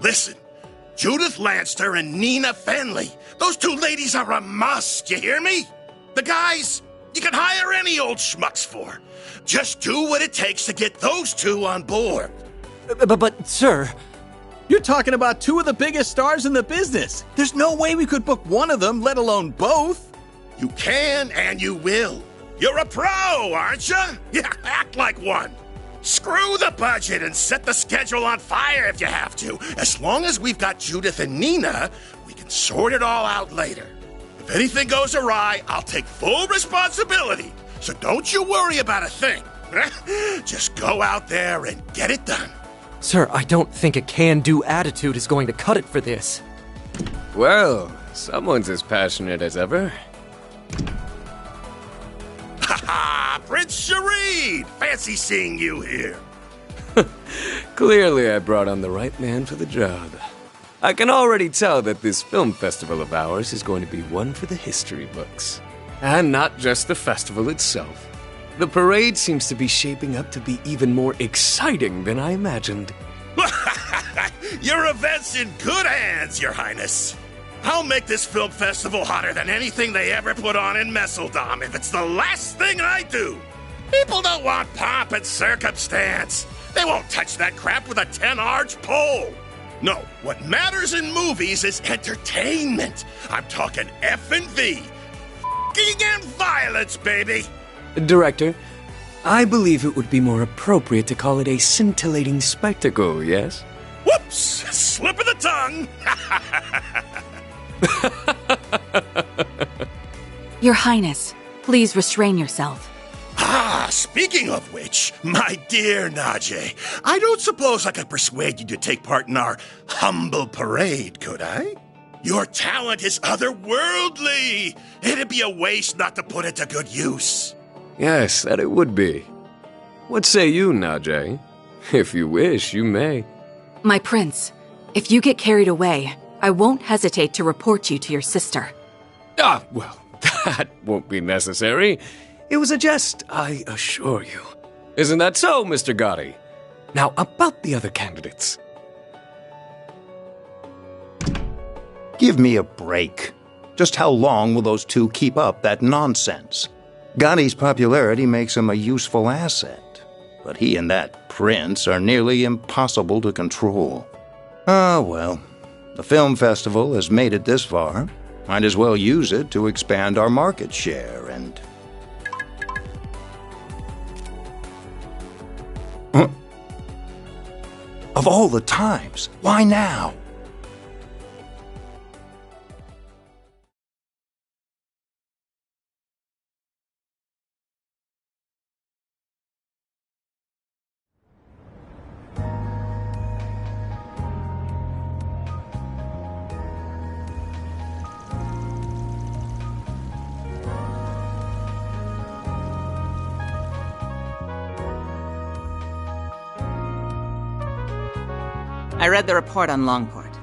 Listen, Judith Lanster and Nina Fenley. Those two ladies are a must, you hear me? The guys, you can hire any old schmucks for. Just do what it takes to get those two on board. But, sir... You're talking about two of the biggest stars in the business. There's no way we could book one of them, let alone both. You can and you will. You're a pro, aren't you? Yeah, act like one. Screw the budget and set the schedule on fire if you have to. As long as we've got Judith and Nina, we can sort it all out later. If anything goes awry, I'll take full responsibility. So don't you worry about a thing. Just go out there and get it done. Sir, I don't think a can-do attitude is going to cut it for this. Well, someone's as passionate as ever. Ha ha! Prince Shareed! Fancy seeing you here. Clearly I brought on the right man for the job. I can already tell that this film festival of ours is going to be one for the history books. And not just the festival itself. The parade seems to be shaping up to be even more exciting than I imagined. Your event's in good hands, Your Highness. I'll make this film festival hotter than anything they ever put on in Messeldom if it's the last thing I do. People don't want pomp and circumstance. They won't touch that crap with a 10-arch pole. No, what matters in movies is entertainment. I'm talking F&V. F***ing and violence, baby. Director, I believe it would be more appropriate to call it a scintillating spectacle, yes? Whoops! Slip of the tongue! Your Highness, please restrain yourself. Ah, speaking of which, my dear Najee, I don't suppose I could persuade you to take part in our humble parade, could I? Your talent is otherworldly. It'd be a waste not to put it to good use. Yes, that it would be. What say you, Najee? If you wish, you may. My prince, if you get carried away, I won't hesitate to report you to your sister. Ah, well, that won't be necessary. It was a jest, I assure you. Isn't that so, Mr. Gotti? Now, about the other candidates. Give me a break. Just how long will those two keep up that nonsense? Gotti's popularity makes him a useful asset, but he and that prince are nearly impossible to control. Ah, well, the film festival has made it this far. Might as well use it to expand our market share and... Of all the times, why now? I read the report on Longport.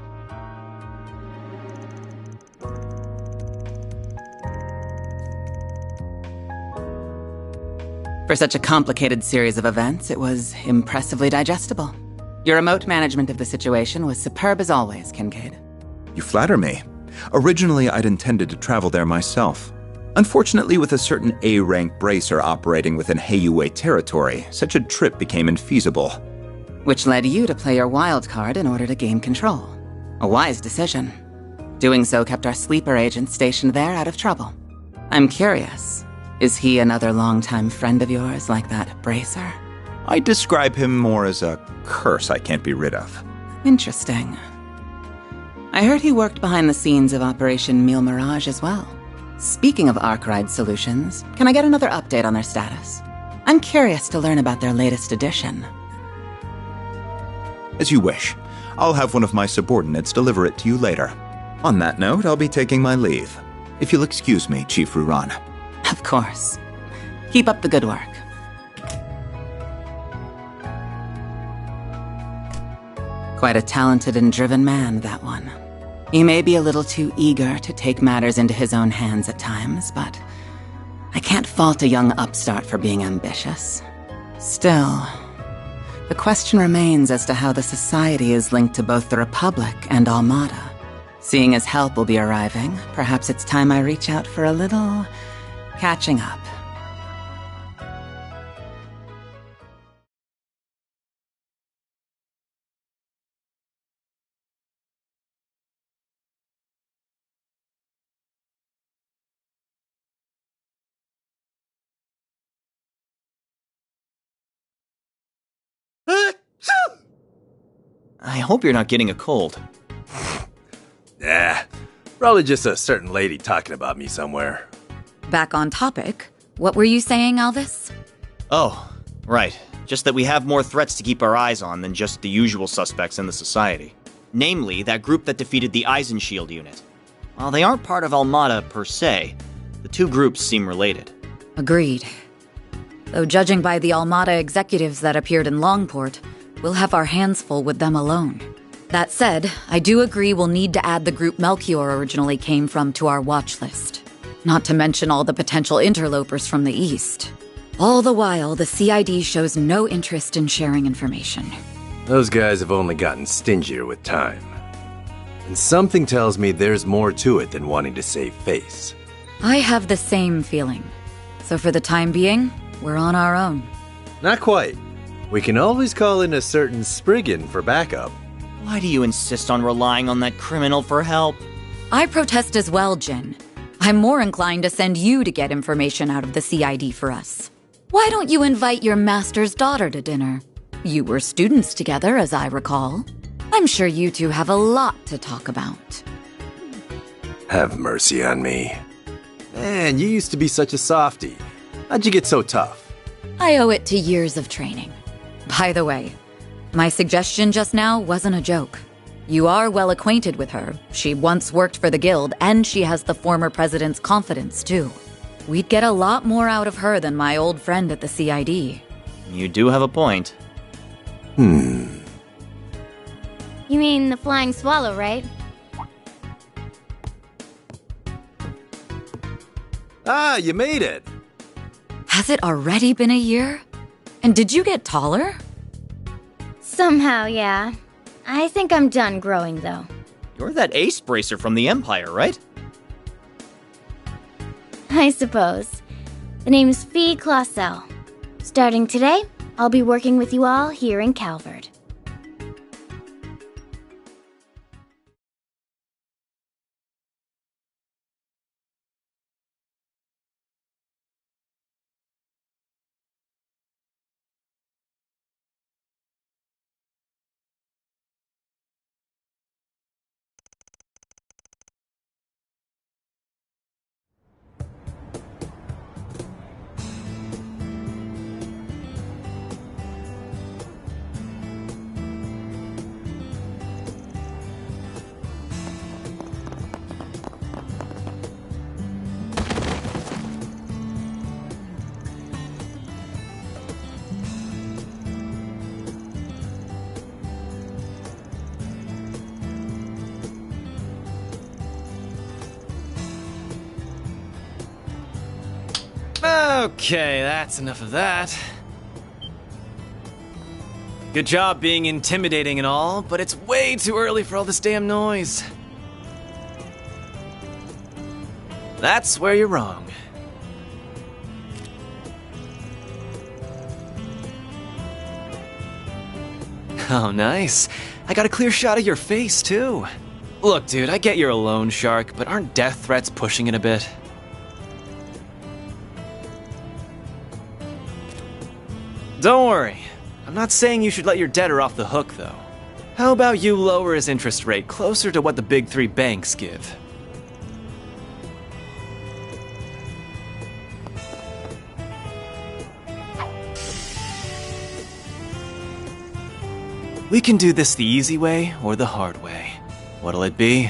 For such a complicated series of events, it was impressively digestible. Your remote management of the situation was superb as always, Kincaid. You flatter me. Originally, I'd intended to travel there myself. Unfortunately, with a certain A-rank bracer operating within Heiyue territory, such a trip became infeasible. Which led you to play your wild card in order to gain control. A wise decision. Doing so kept our sleeper agent stationed there out of trouble. I'm curious, is he another longtime friend of yours like that bracer? I describe him more as a curse I can't be rid of. Interesting. I heard he worked behind the scenes of Operation Meal Mirage as well. Speaking of Arkwright Solutions, can I get another update on their status? I'm curious to learn about their latest addition. As you wish. I'll have one of my subordinates deliver it to you later. On that note, I'll be taking my leave. If you'll excuse me, Chief Ruran. Of course. Keep up the good work. Quite a talented and driven man, that one. He may be a little too eager to take matters into his own hands at times, but I can't fault a young upstart for being ambitious. Still, The question remains as to how the Society is linked to both the Republic and Armada. Seeing as help will be arriving, perhaps it's time I reach out for a little catching up. I hope you're not getting a cold. Probably just a certain lady talking about me somewhere. Back on topic, what were you saying, Alvis? Oh, right. Just that we have more threats to keep our eyes on than just the usual suspects in the Society. Namely, that group that defeated the Eisenshield unit. While they aren't part of Almada per se, the two groups seem related. Agreed. Though judging by the Almada executives that appeared in Longport, we'll have our hands full with them alone. That said, I do agree we'll need to add the group Melchior originally came from to our watch list. Not to mention all the potential interlopers from the east. All the while, the CID shows no interest in sharing information. Those guys have only gotten stingier with time. And something tells me there's more to it than wanting to save face. I have the same feeling. So for the time being, we're on our own. Not quite. We can always call in a certain Spriggan for backup. Why do you insist on relying on that criminal for help? I protest as well, Jin. I'm more inclined to send you to get information out of the CID for us. Why don't you invite your master's daughter to dinner? You were students together, as I recall. I'm sure you two have a lot to talk about. Have mercy on me. Man, you used to be such a softie. How'd you get so tough? I owe it to years of training. By the way, my suggestion just now wasn't a joke. You are well acquainted with her. She once worked for the Guild, and she has the former president's confidence, too. We'd get a lot more out of her than my old friend at the CID. You do have a point. You mean the flying swallow, right? Ah, you made it! Has it already been a year? And did you get taller? Somehow, yeah. I think I'm done growing, though. You're that ace bracer from the Empire, right? I suppose. The name's Fee Clausel. Starting today, I'll be working with you all here in Calvard. Okay, that's enough of that. Good job being intimidating and all, but it's way too early for all this damn noise. That's where you're wrong. Oh, nice. I got a clear shot of your face, too. Look, dude, I get you're a loan shark, but aren't death threats pushing it a bit? Don't worry. I'm not saying you should let your debtor off the hook, though. How about you lower his interest rate closer to what the big three banks give? We can do this the easy way or the hard way. What'll it be?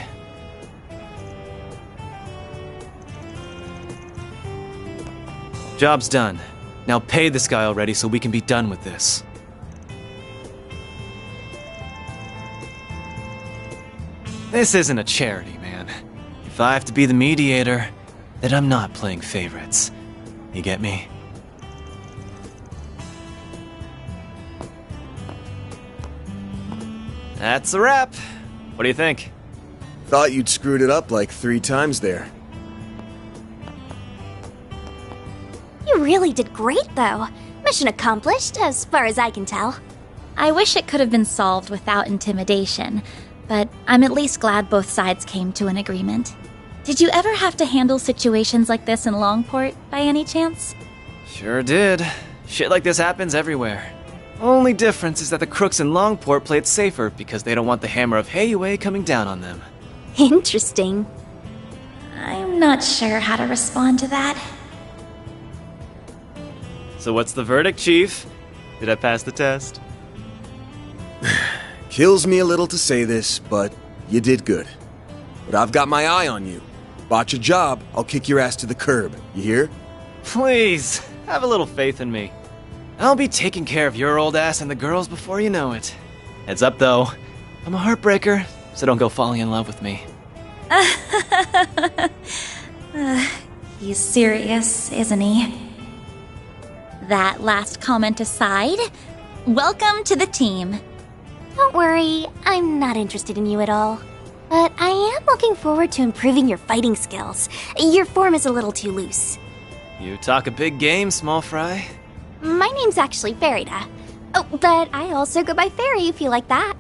Job's done. Now pay this guy already so we can be done with this. This isn't a charity, man. If I have to be the mediator, then I'm not playing favorites. You get me? That's a wrap. What do you think? Thought you'd screwed it up like 3 times there. You really did great, though. Mission accomplished, as far as I can tell. I wish it could have been solved without intimidation, but I'm at least glad both sides came to an agreement. Did you ever have to handle situations like this in Longport, by any chance? Sure did. Shit like this happens everywhere. Only difference is that the crooks in Longport play it safer because they don't want the hammer of Heiyue coming down on them. Interesting. I'm not sure how to respond to that. So what's the verdict, Chief? Did I pass the test? Kills me a little to say this, but you did good. But I've got my eye on you. Botch a job, I'll kick your ass to the curb. You hear? Please, have a little faith in me. I'll be taking care of your old ass and the girls before you know it. Heads up, though. I'm a heartbreaker, so don't go falling in love with me. He's serious, isn't he? That last comment aside, welcome to the team. Don't worry, I'm not interested in you at all. But I am looking forward to improving your fighting skills. Your form is a little too loose. You talk a big game, small fry. My name's actually Farida. Oh, but I also go by Fairy if you like that.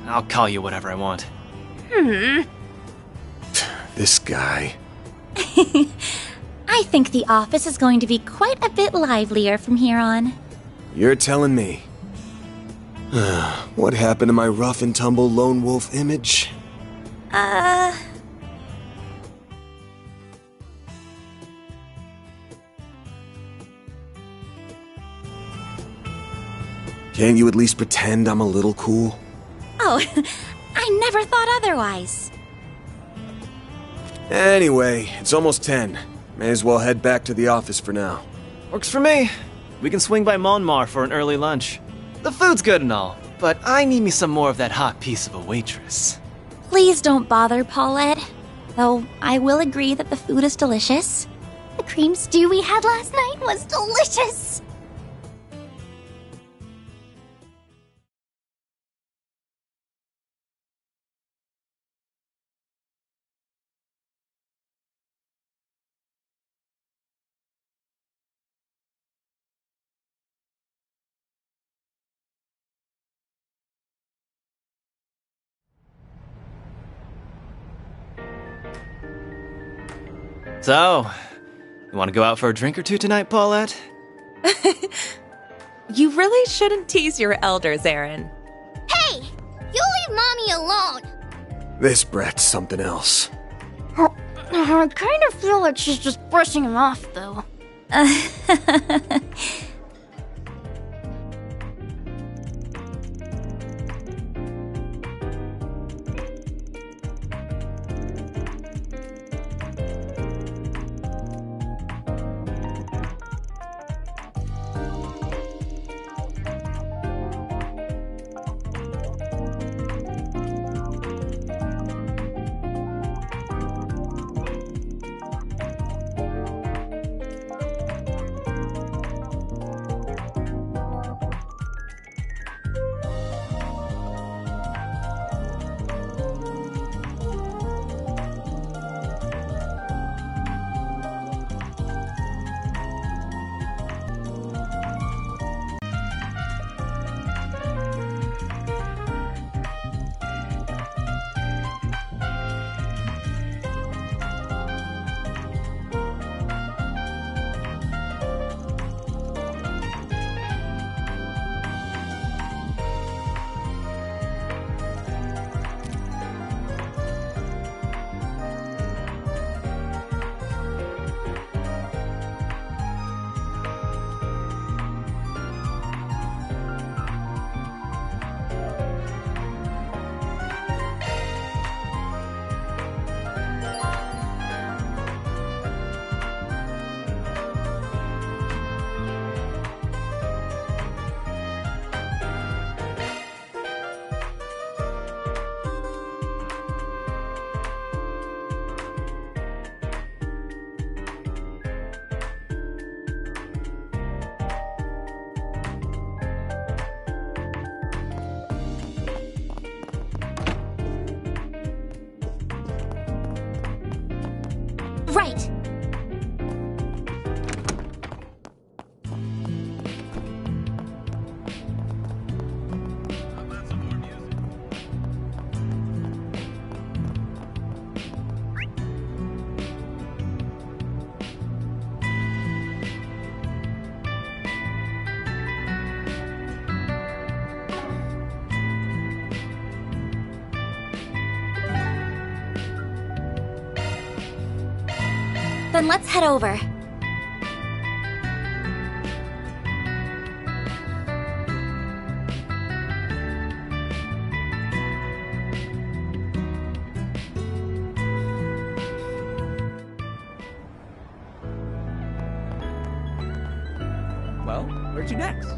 I'll call you whatever I want. This guy. I think the office is going to be quite a bit livelier from here on. You're telling me. What happened to my rough and tumble lone wolf image? Can't you at least pretend I'm a little cool? Oh, I never thought otherwise. Anyway, it's almost 10. May as well head back to the office for now. Works for me. We can swing by Monmar for an early lunch. The food's good and all, but I need me some more of that hot piece of a waitress. Please don't bother, Paulette. Though I will agree that the food is delicious. The cream stew we had last night was delicious. So, you want to go out for a drink or two tonight, Paulette? You really shouldn't tease your elders, Aaron. Hey! You leave Mommy alone! This brat's something else. I kind of feel like she's just brushing him off, though. Right. Then let's head over. Well, where to next?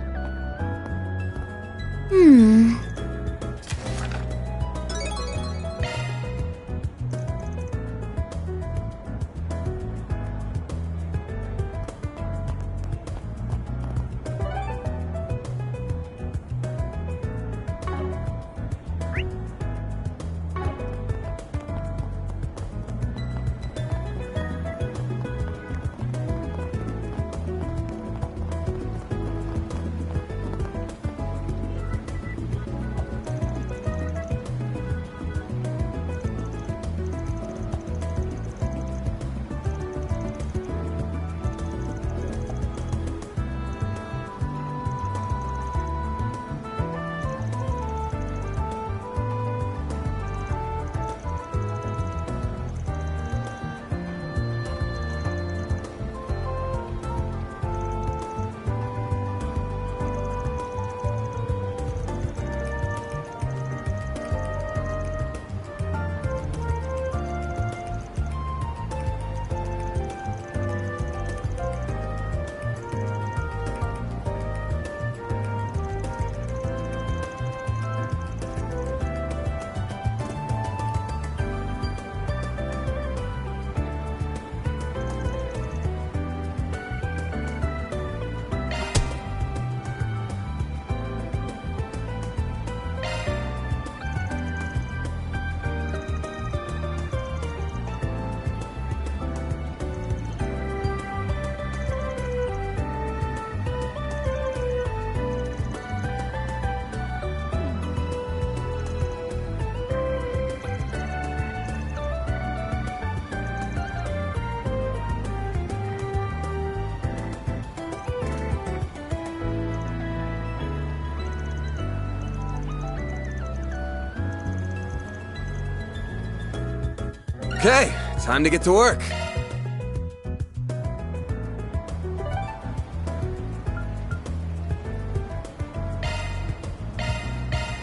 Okay, time to get to work.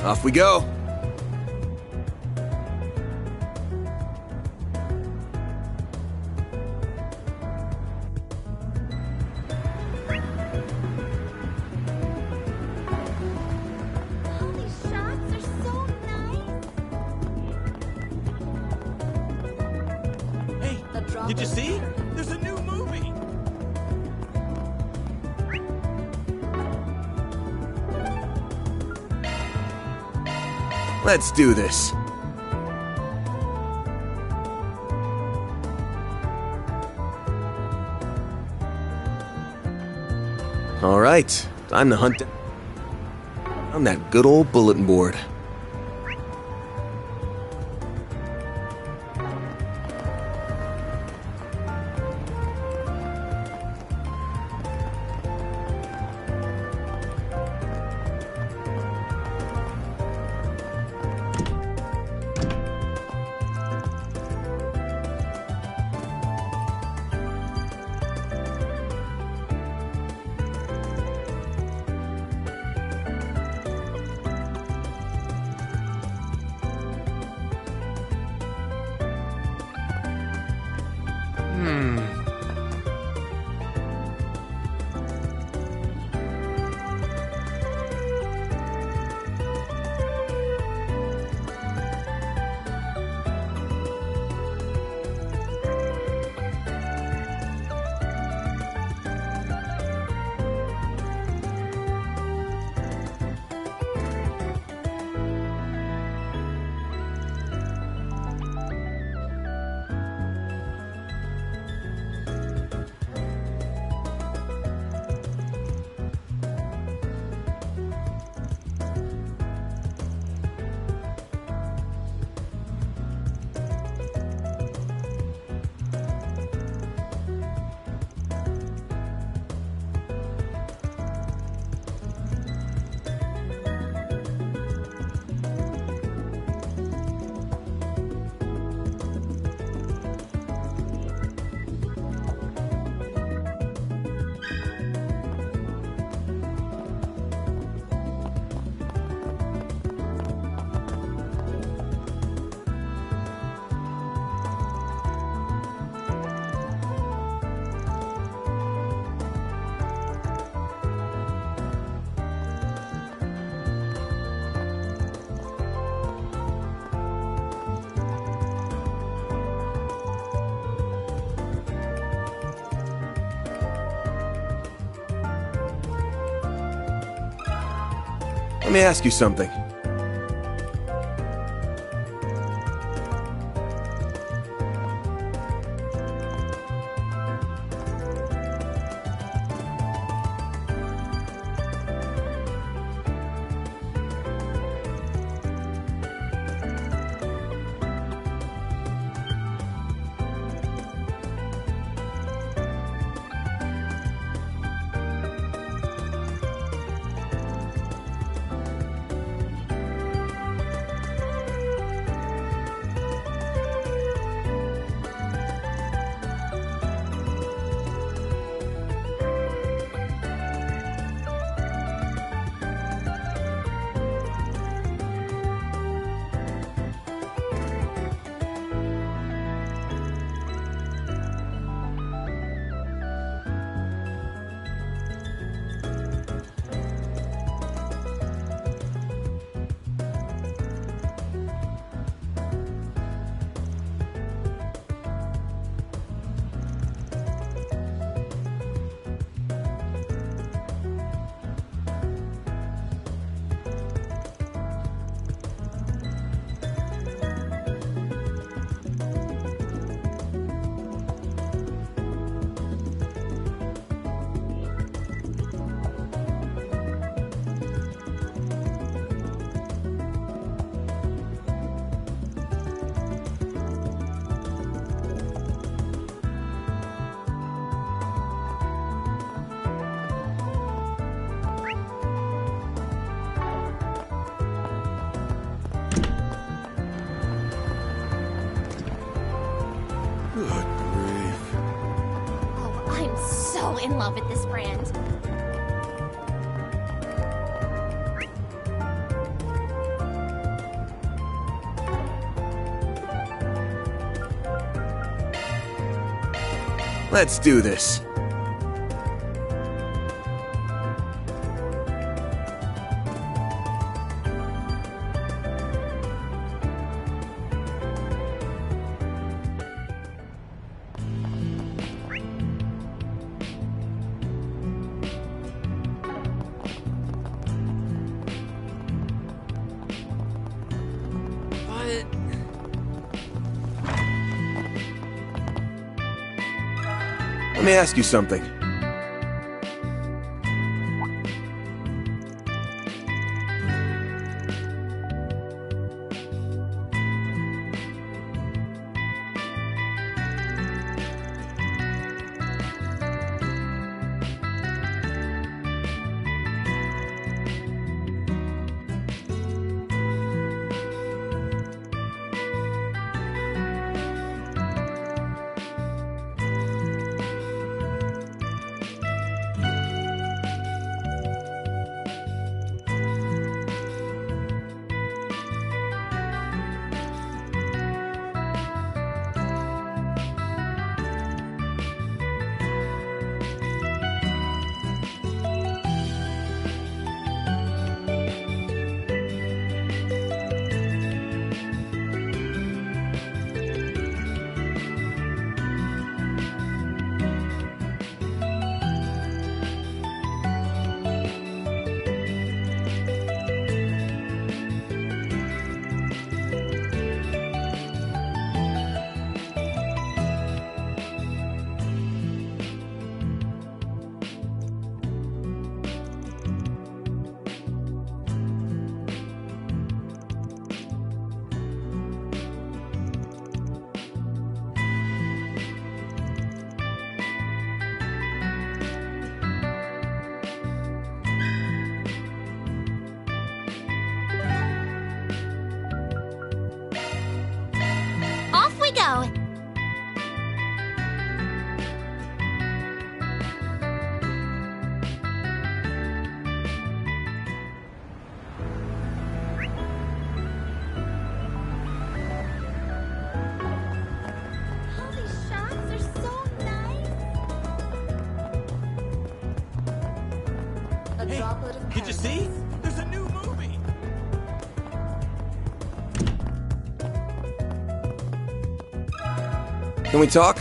Off we go. Did you see? There's a new movie! Let's do this. All right, time to hunt down that good old bulletin board. Let me ask you something. In love with this brand. Let's do this. Let me ask you something. Go. Did you see? There's a new movie! Can we talk?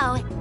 go.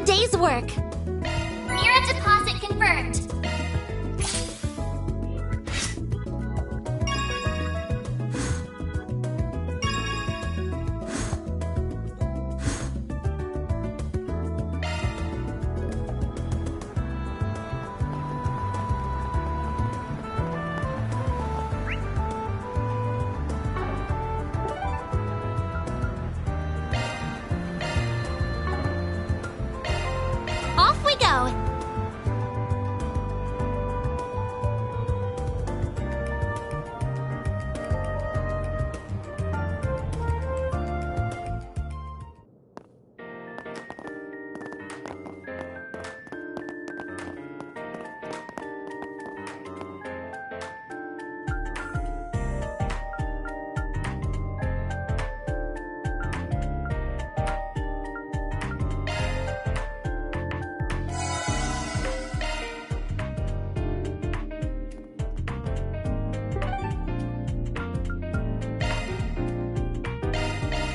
day's work. Mira deposit confirmed. Off we go!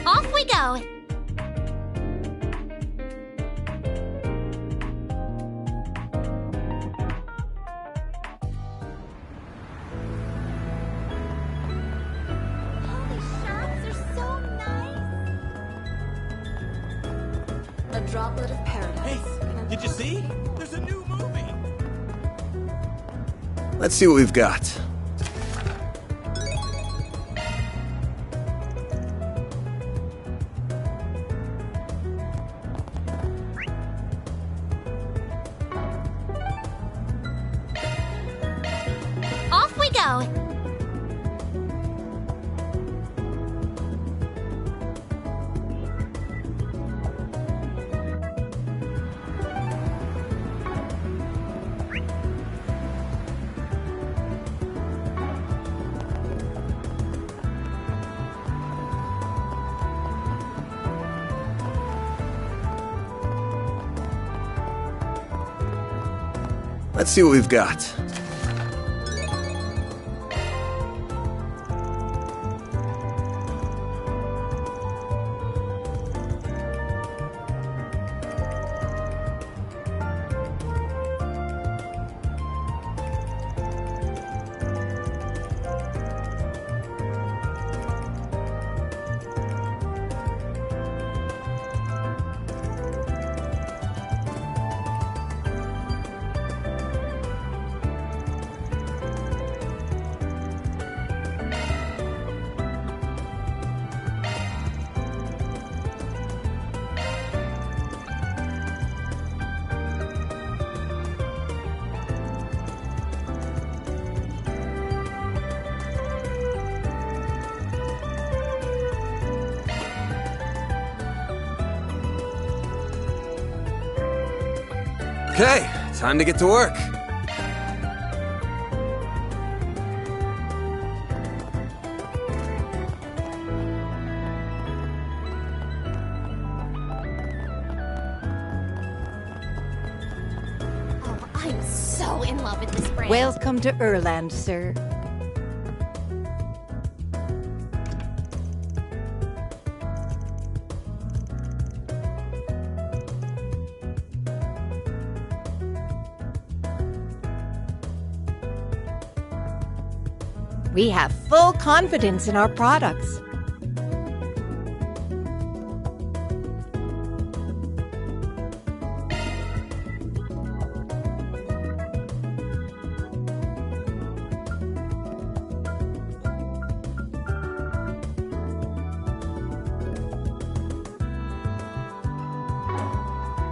Off we go! Oh, these shops are so nice! A droplet of paradise. Hey, did you see? There's a new movie! Let's see what we've got. Off we go! Let's see what we've got. Okay, time to get to work. Oh, I'm so in love with this brand. Welcome to Erland, sir. We have full confidence in our products.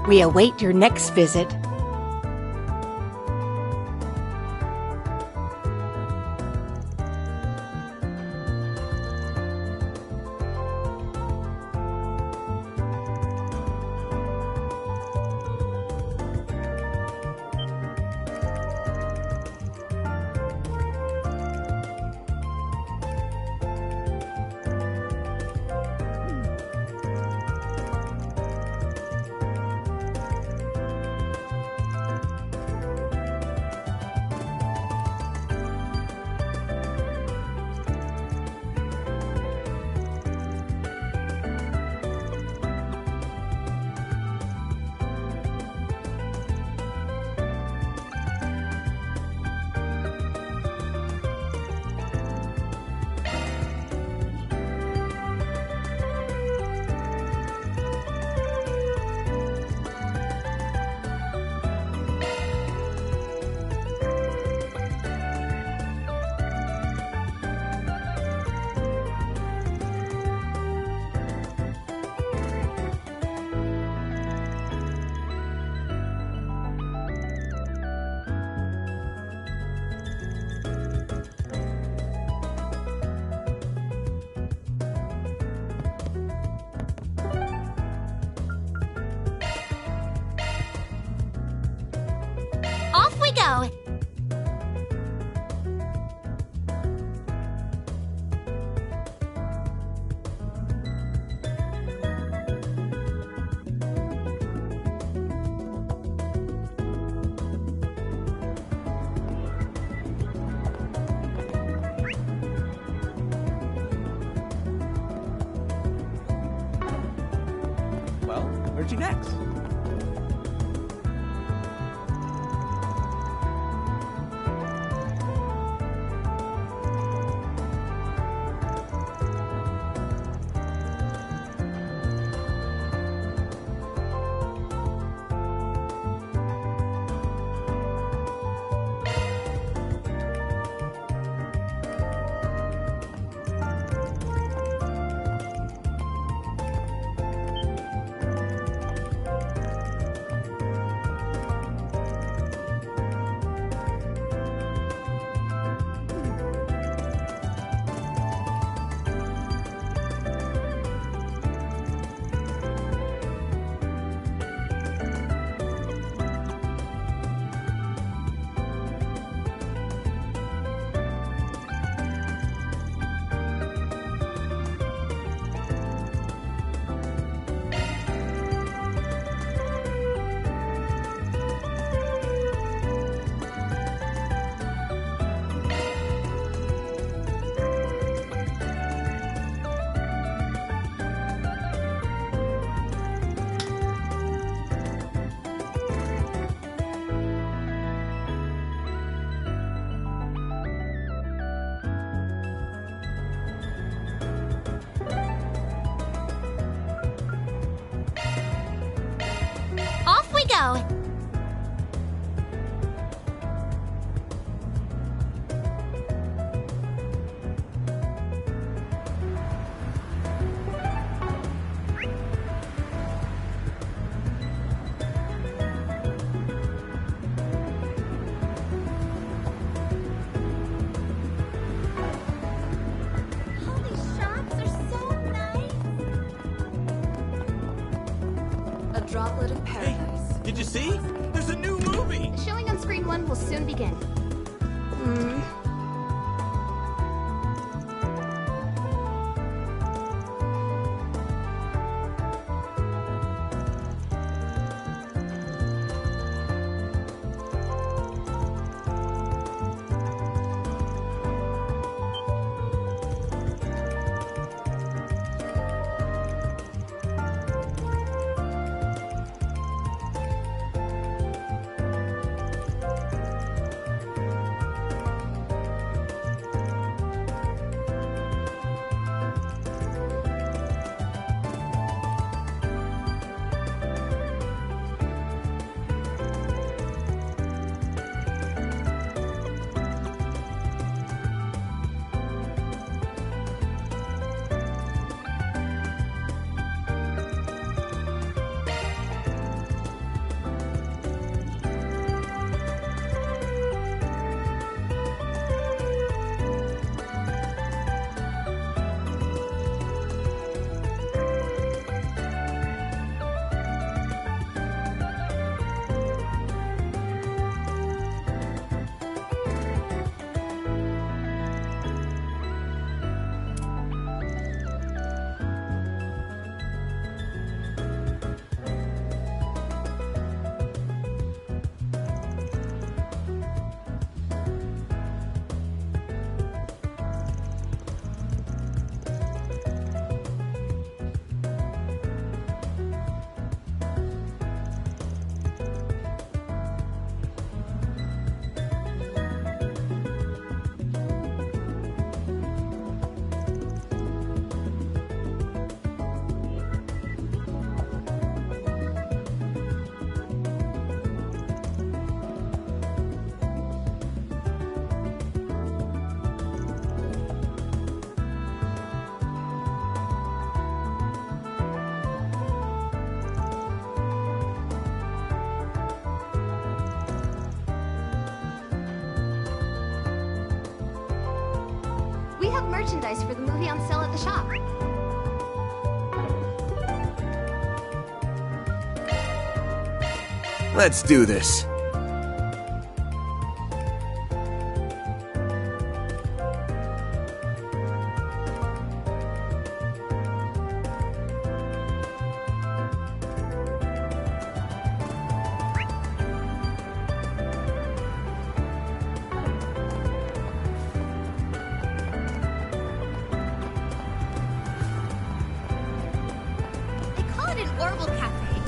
We await your next visit. to next? Off we go! A droplet of paradise. Did you see? There's a new movie! Showing on screen 1 will soon begin. We have merchandise for the movie on sale at the shop. Let's do this. They call it an Orbital Cafe,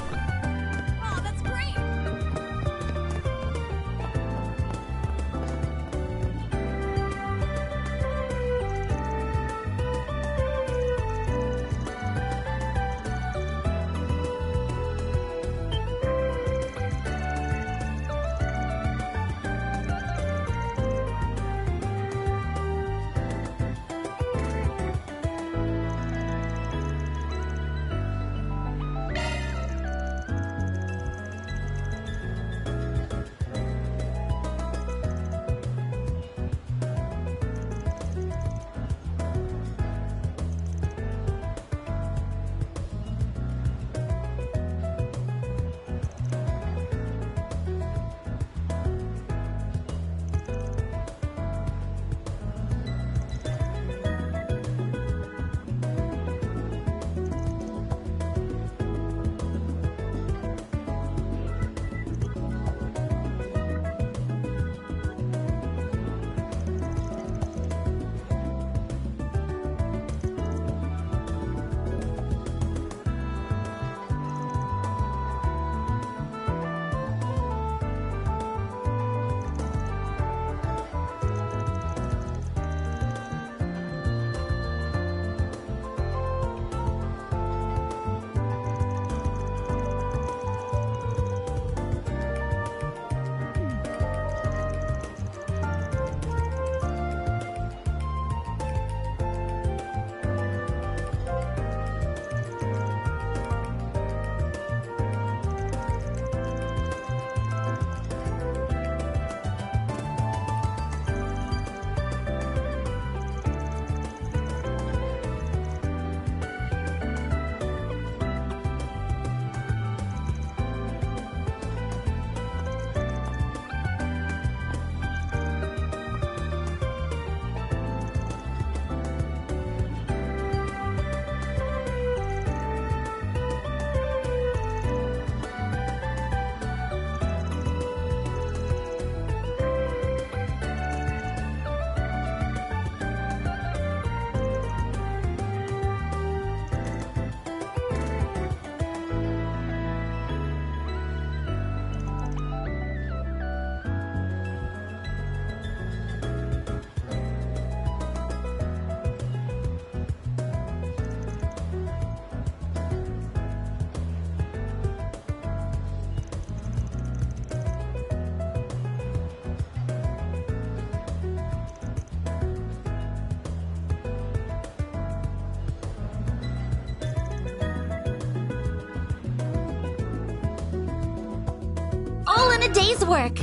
day's work.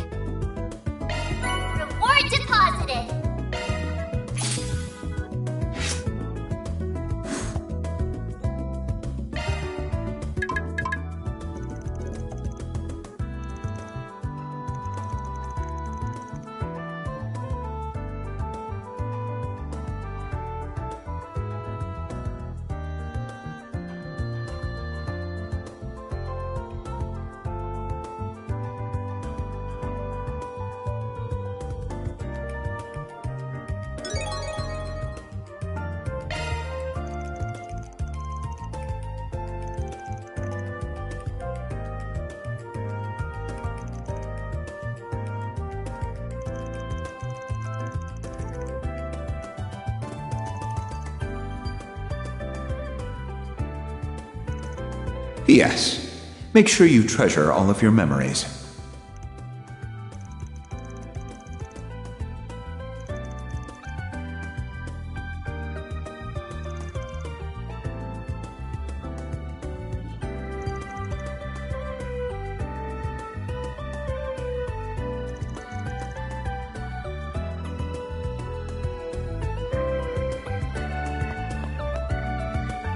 Reward deposited. P.S. Make sure you treasure all of your memories.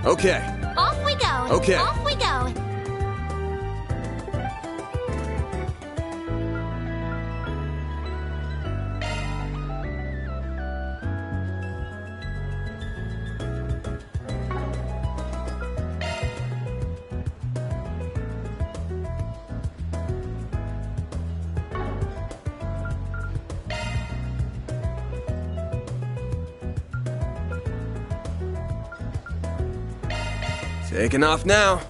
Okay. Off we go. Okay. Off we go. Taking off now.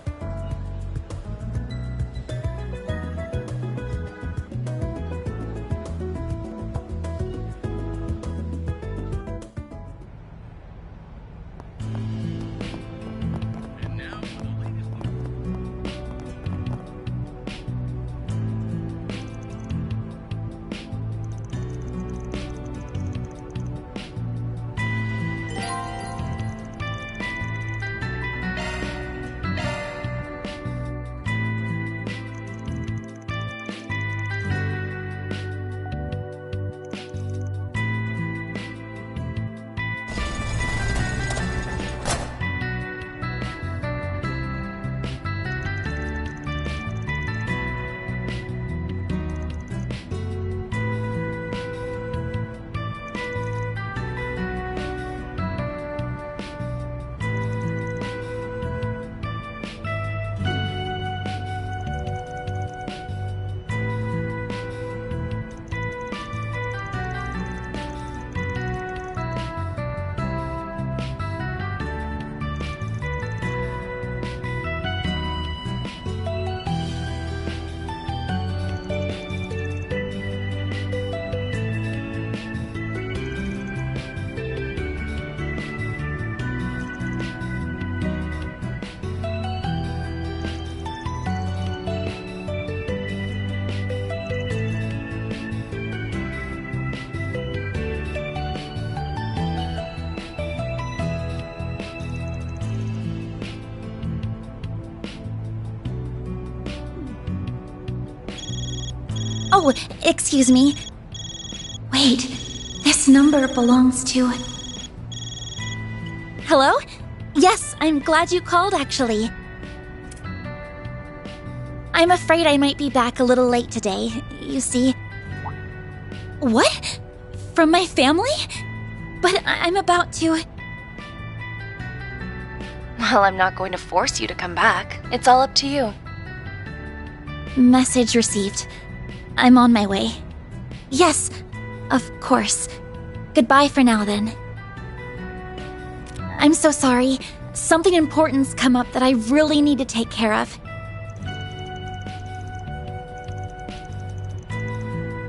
Oh, excuse me. Wait, this number belongs to... Hello? Yes, I'm glad you called, actually. I'm afraid I might be back a little late today, you see. What? From my family? But I'm about to... Well, I'm not going to force you to come back. It's all up to you. Message received. I'm on my way. Yes, of course. Goodbye for now, then. I'm so sorry. Something important's come up that I really need to take care of.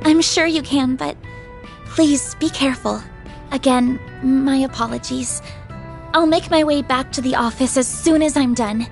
I'm sure you can, but please be careful. Again, my apologies. I'll make my way back to the office as soon as I'm done.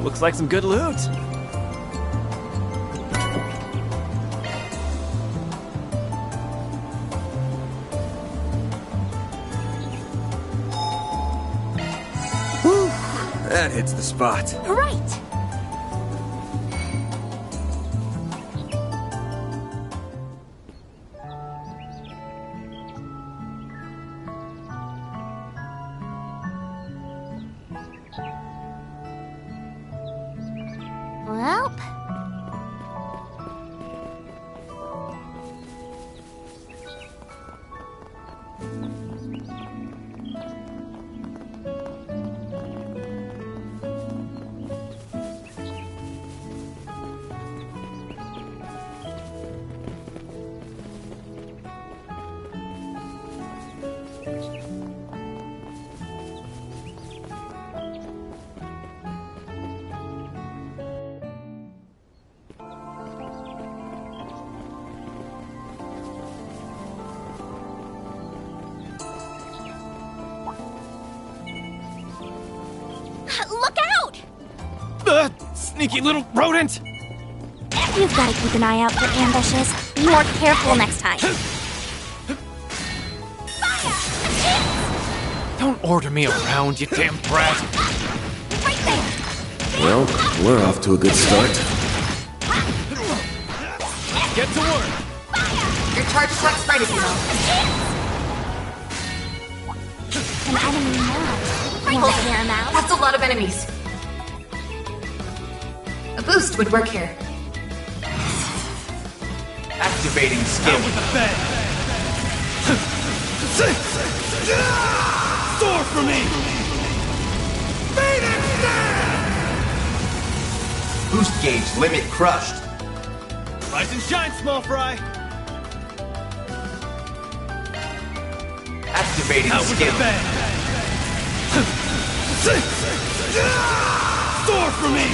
Looks like some good loot. Whew, that hits the spot. Right. Well. Look out! Sneaky little rodent! You've got to keep an eye out for ambushes. Be more careful next time. Don't order me around, you damn brat. Right there! Well, we're off to a good start. Get to work! Your charge attack's ready, Kilo. An enemy now. Hold him out. That's a lot of enemies. A boost would work here. Activating skill. With the fed. Soar for me! Boost gauge limit crushed. Rise and shine, small fry! Activating skill. Soar for me!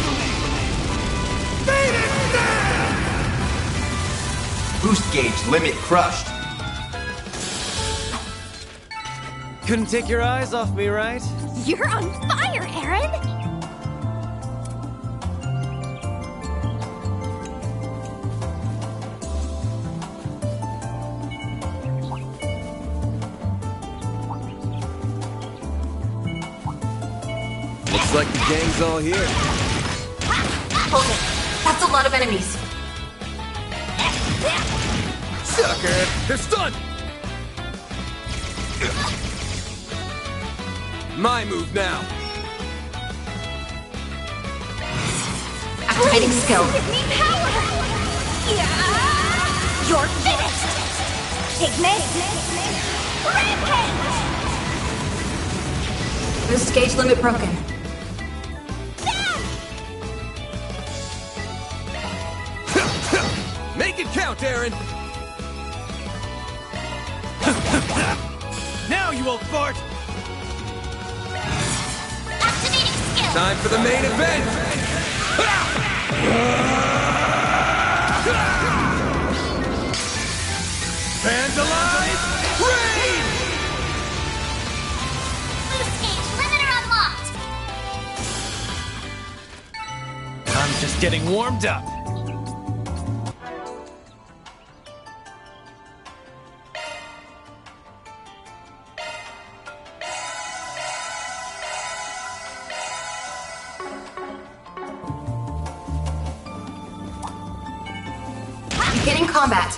Boost gauge limit crushed. Couldn't take your eyes off me, right? You're on fire, Aaron! Looks like the gang's all here. Hold it. That's a lot of enemies. Sucker! They're stunned! My move now. Activating skill. Give me power! Yeah! You're finished! Pigment! Rampage! Boost gauge limit broken. Make it count, Aaron! Now, you old fart! Activating skill! Time for the main event! Vandalize! Raid! Boost gauge limiter unlocked! I'm just getting warmed up. Beginning combat.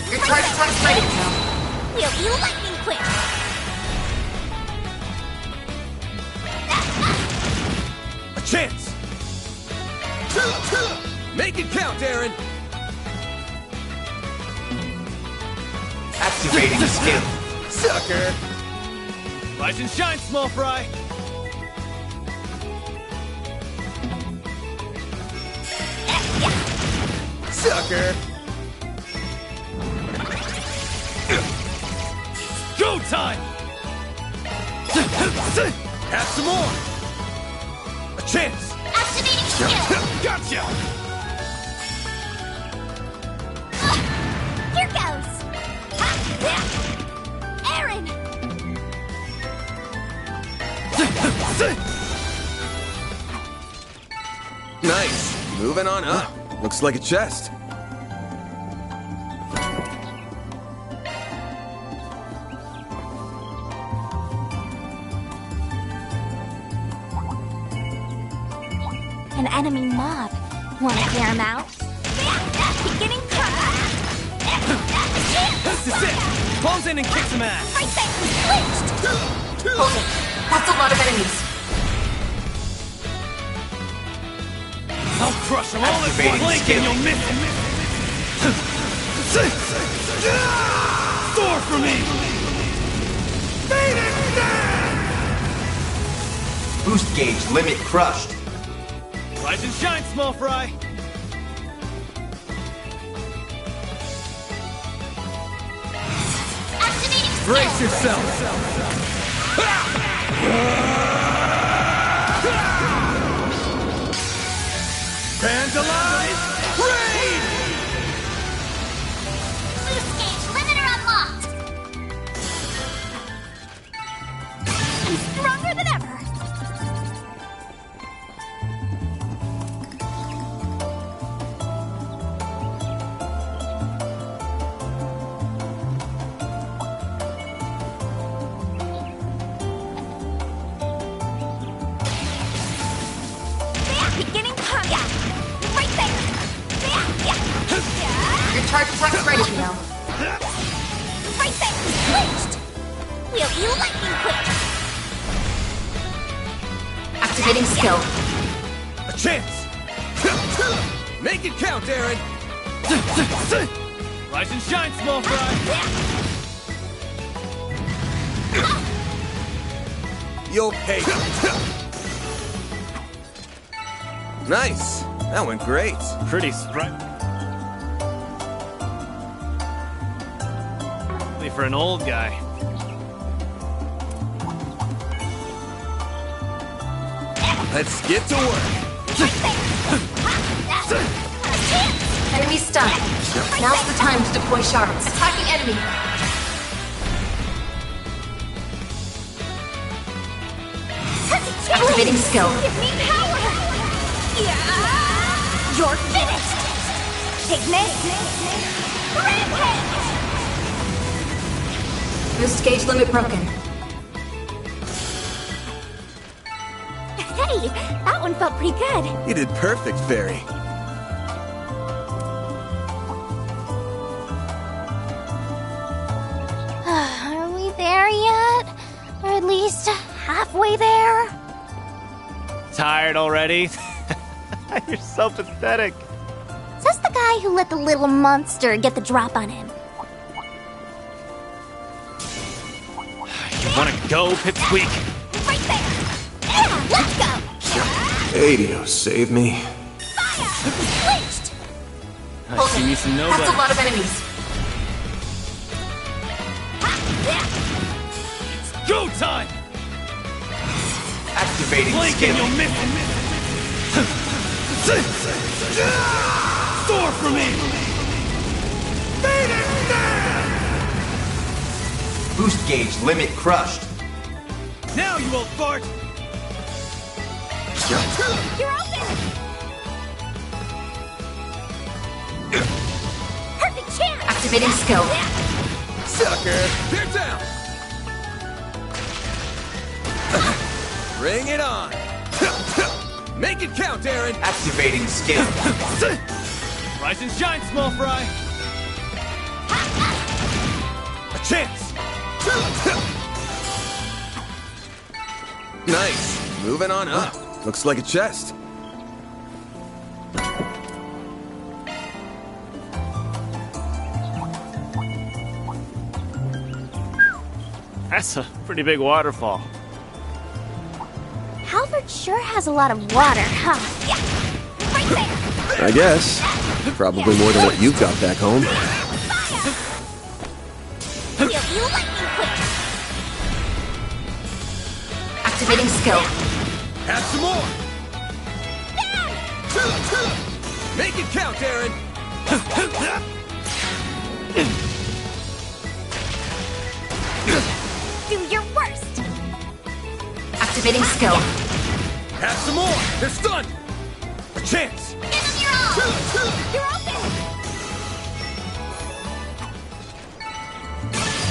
Your charge attack's ready, Kilo. We'll be lightning quick! A chance! Make it count, Aaron! Activating skill. Sucker! Rise and shine, small fry! Sucker! Go time! Have some more! A chance! Activating skill! Gotcha! Here goes! Aaron! Nice. Moving on up. Looks like a chest. An enemy mob. Wanna clear him out? Beginning combat! This is it! Close in and kick some ass! Right there! Lynched! Hold it. That's a lot of enemies. I'll crush them all at Activating blink skill. and you'll miss it! Soar for me! Boost gauge limit crushed. Rise and shine, small fry! Activating skill! Brace yourself! Vandalize! Raid! Boost gauge limiter unlocked! I'm stronger than ever! Beginning combat! Right there! Your charge attack's ready now. Right there! Lynched! We'll be lightning quick! Activating skill. A chance! Make it count, Aaron! Rise and shine, small fry! You'll pay. Nice. That went great. Pretty sprite. For an old guy. Let's get to work. Enemy stunned. Now's the time to deploy shards. Attacking enemy. Activating skill. Give me power! Yeah! You're finished! Ignis! Rampage! Boost gauge limit broken. Hey, that one felt pretty good. You did perfect, Fairy. Are we there yet? Or at least halfway there? Tired already? You're so pathetic. Says the guy who let the little monster get the drop on him. You wanna go, Pipsqueak? Right there! Yeah, let's go! Adio, save me. Fire! Lynched! I see me some nobody. That's a lot of enemies. Go time! Activating Blink skill. and you'll miss it! Soar for me! Boost gauge limit crushed. Now, you old fart! You're open! Perfect chance! Activating skill. Sucker, you're down. Bring it on. Make it count, Aaron. Activating skill. Rise and shine, small fry! A chance. Nice. Moving on up. Looks like a chest. That's a pretty big waterfall. Halbert sure has a lot of water, huh? Yeah! Right there! I guess. Probably more than what you've got back home. Fire! You'll be lightning quick! Activating skill. Have some more. Make it count, Aaron. Do your worst! Activating skill. Have some more. They're stunned. A chance! Give him your all! You're open!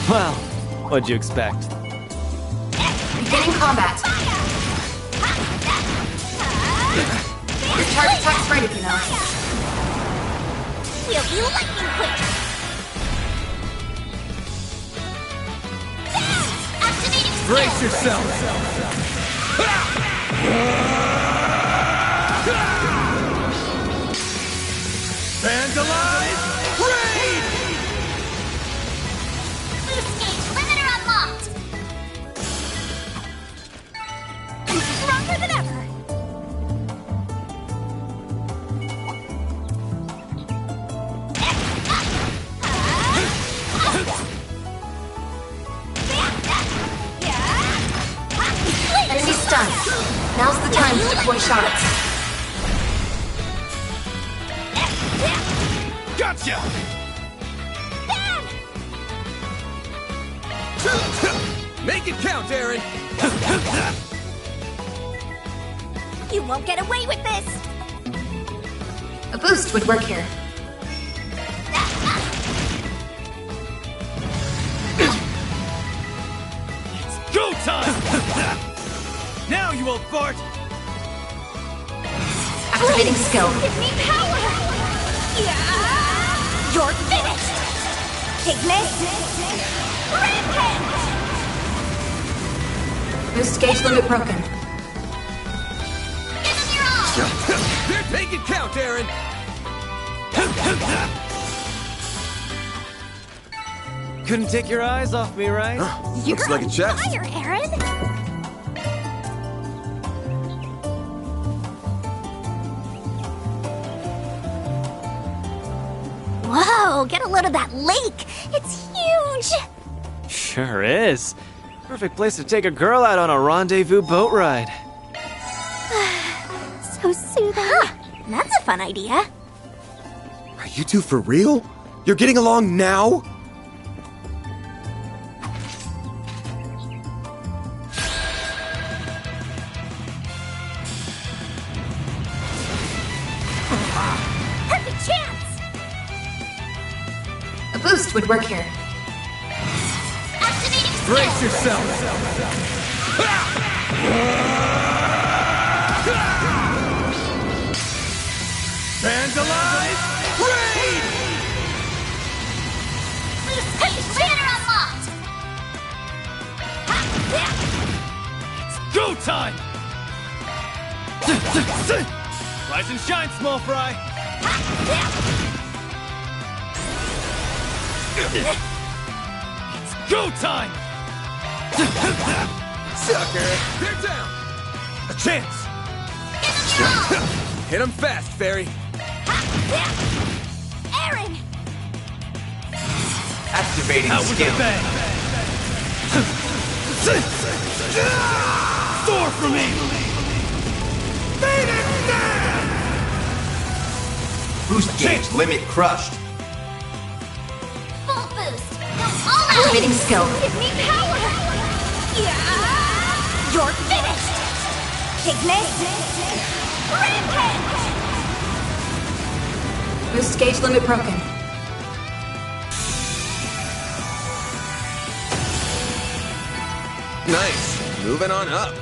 Well, what'd you expect? Beginning combat. Your charge attack's ready, you know. We'll be lightning quick! Activating skill! Brace yourself! Vandalize! Raid! Boost gauge limiter unlocked! I'm stronger than ever! Enemy stunned. Now's the time to deploy shards. Gotcha! Make it count, Aaron! You won't get away with this! A boost would work here. Go time! Now you old fart! Activating skill. Give me power! Yeah! You're finished! Pigment! Rampage! Boost gauge limit broken. Give him your all! Make it count, Aaron! Couldn't take your eyes off me, right? You're Looks like a chest. on fire, Aaron! Whoa, get a load of that lake! It's huge! Sure is. Perfect place to take a girl out on a rendezvous boat ride. So soothing. That's a fun idea. Are you two for real? You're getting along now? Perfect chance! A boost would work here. Activating skill! Brace yourself! Vandalize! Raid! Boost gauge limiter unlocked! Go time! Rise and shine, small fry! It's go time! Sucker! They're down! A chance! Hit him fast, Fairy! Aaron! Activating skill. Soar for me! Boost gauge limit crushed. Full boost! Go all out! Activating skill. Give me power! Yeah! You're finished! Pigment! Rampage! Boost gauge limit broken. Nice. Moving on up.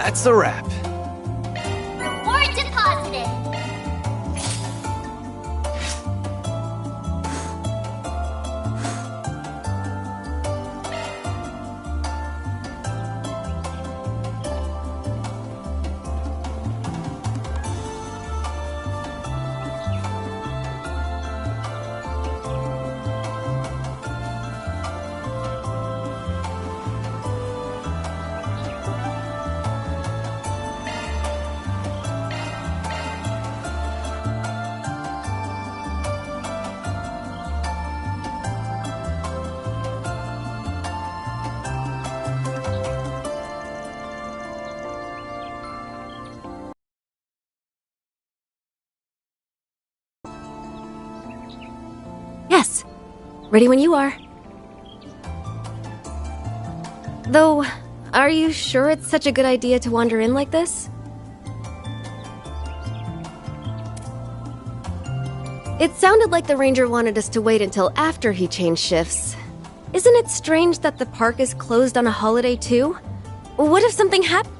That's a wrap. Reward deposited. Yes. Ready when you are. Though, are you sure it's such a good idea to wander in like this? It sounded like the ranger wanted us to wait until after he changed shifts. Isn't it strange that the park is closed on a holiday too? What if something happened?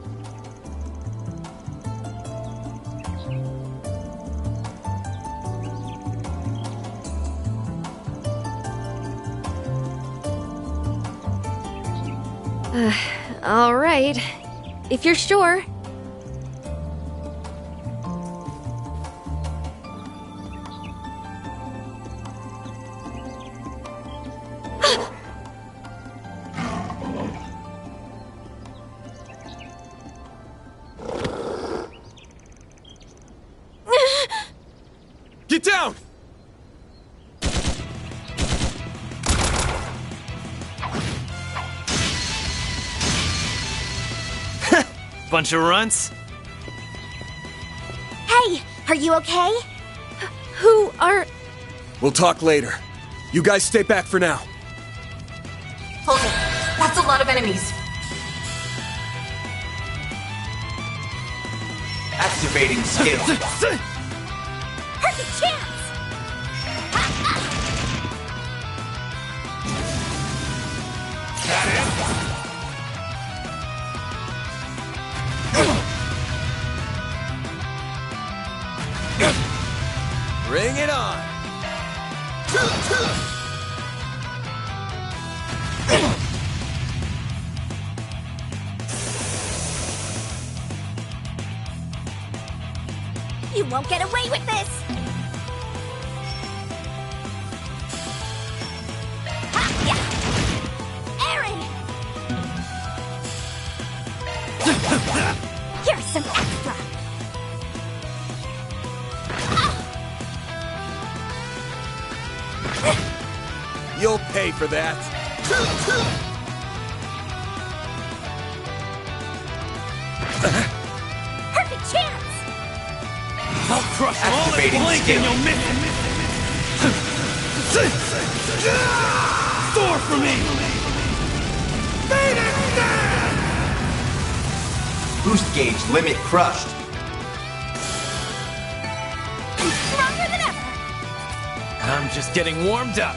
All right. If you're sure. Get down! Bunch of runts? Hey, are you okay? Who are... We'll talk later. You guys stay back for now. Hold it. That's a lot of enemies. Activating skill. Perfect chance! Bring it on! You won't get away with this! Ha! Yeah. Aaron! Here's some extra! You'll pay for that. Perfect chance! I'll crush all that Activating blink skill. and you'll miss it. Thor for me! Boost gauge limit crushed. Stronger than ever! I'm just getting warmed up.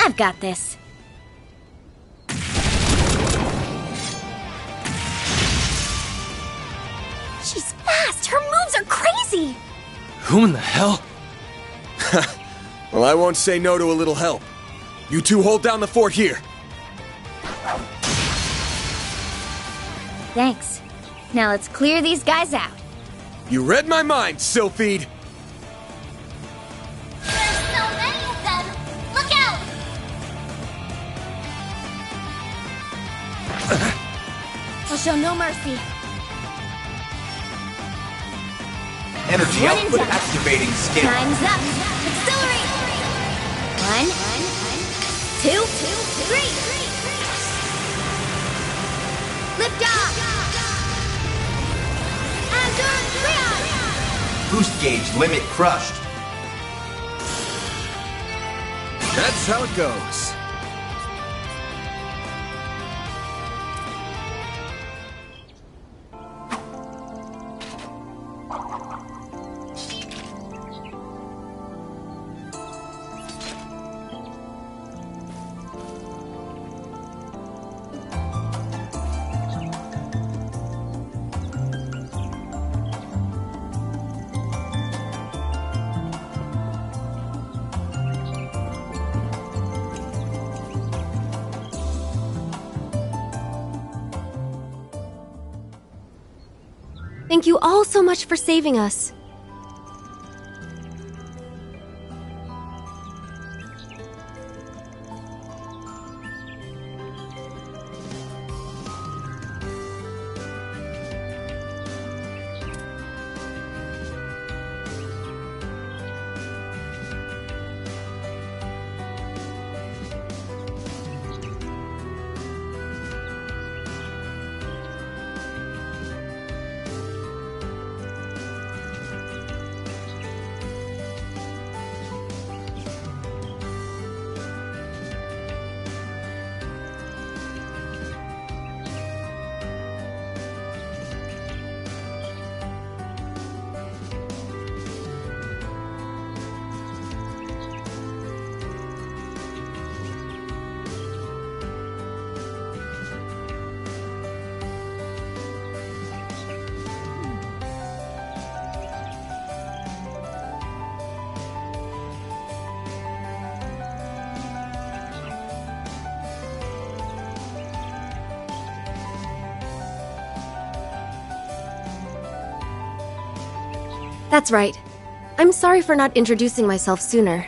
I've got this. She's fast! Her moves are crazy! Who in the hell? Well, I won't say no to a little help. You two hold down the fort here. Thanks. Now let's clear these guys out. You read my mind, Sylphide. There's so many of them! Look out! I'll show no mercy. Energy One and output done. activating skill. Time's up! Accelerate! 1, 2, 3! Lift off! And Boost gauge limit crushed. That's how it goes. Thank you all so much for saving us. That's right. I'm sorry for not introducing myself sooner.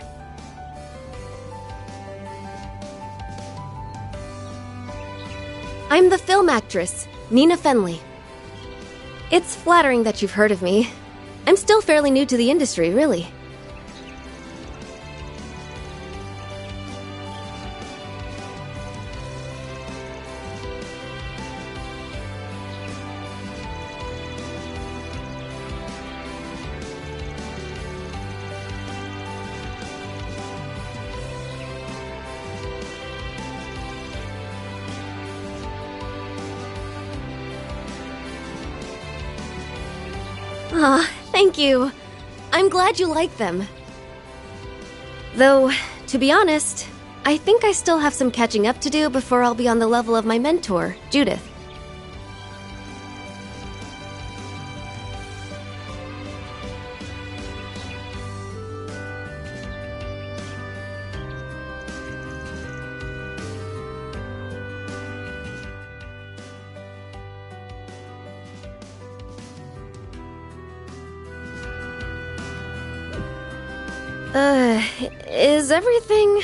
I'm the film actress, Nina Fenley. It's flattering that you've heard of me. I'm still fairly new to the industry, really. Aw, thank you. I'm glad you like them. Though, to be honest, I think I still have some catching up to do before I'll be on the level of my mentor, Judith. Is everything...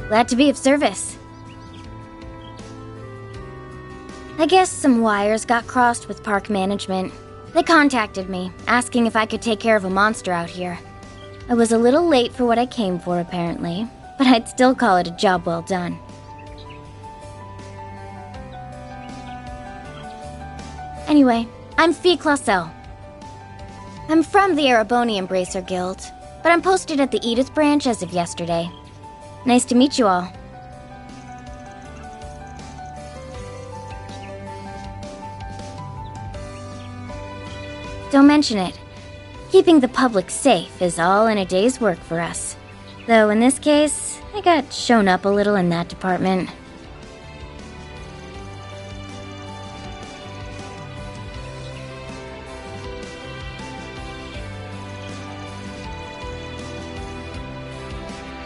Glad to be of service. I guess some wires got crossed with park management. They contacted me, asking if I could take care of a monster out here. I was a little late for what I came for, apparently, but I'd still call it a job well done. Anyway, I'm Fee Clausel. I'm from the Ereboni Embracer Guild, but I'm posted at the Edith branch as of yesterday. Nice to meet you all. Don't mention it. Keeping the public safe is all in a day's work for us. Though in this case, I got shown up a little in that department.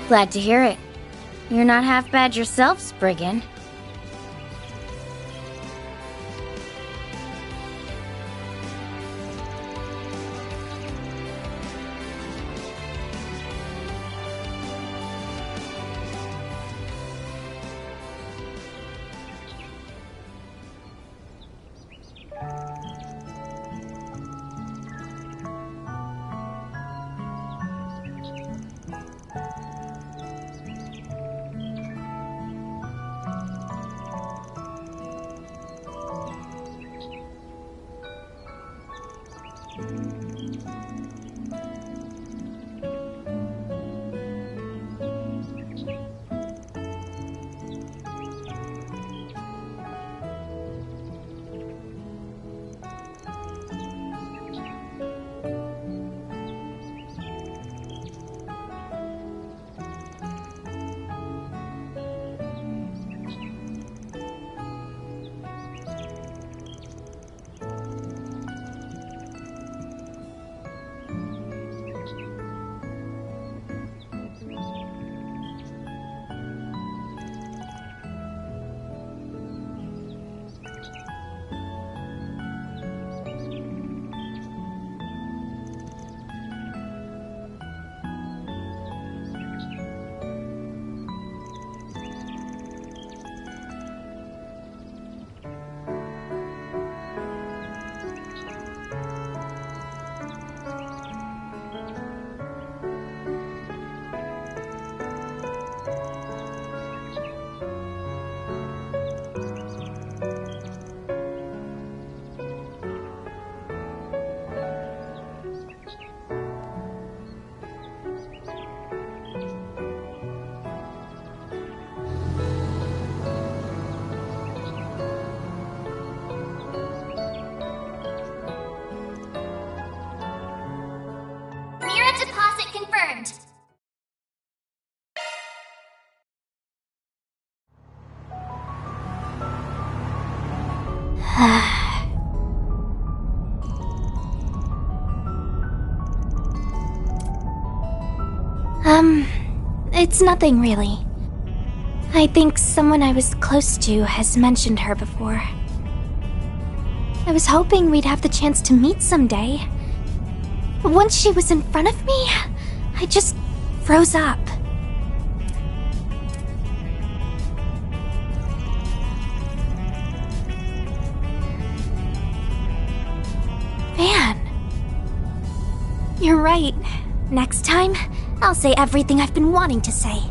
Glad to hear it. You're not half bad yourself, Spriggan. confirmed! It's nothing really. I think someone I was close to has mentioned her before. I was hoping we'd have the chance to meet someday. But once she was in front of me, I just froze up. Van. You're right. Next time, I'll say everything I've been wanting to say.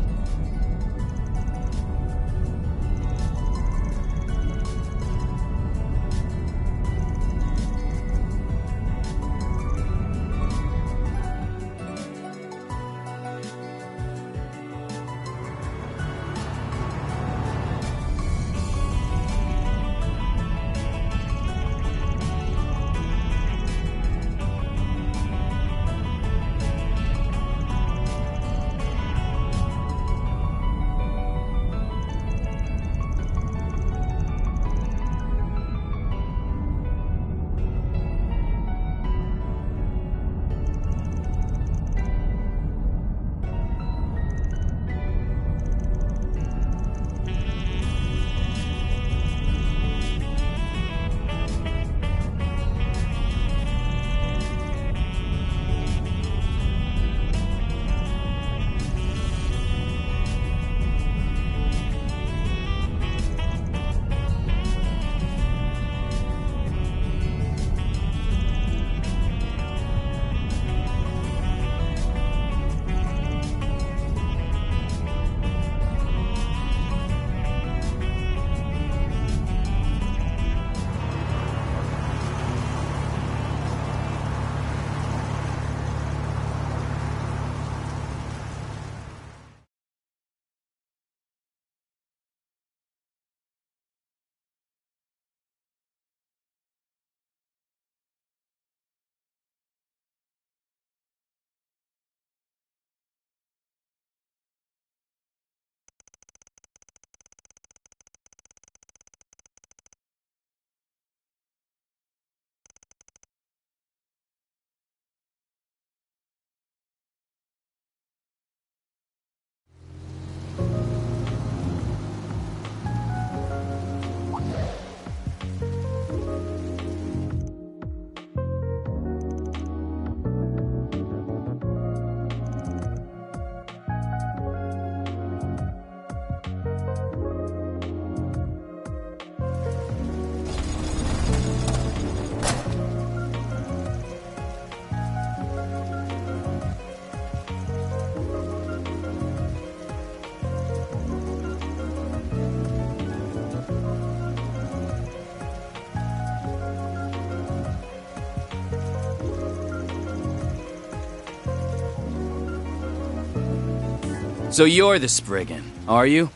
So you're the Spriggan, are you?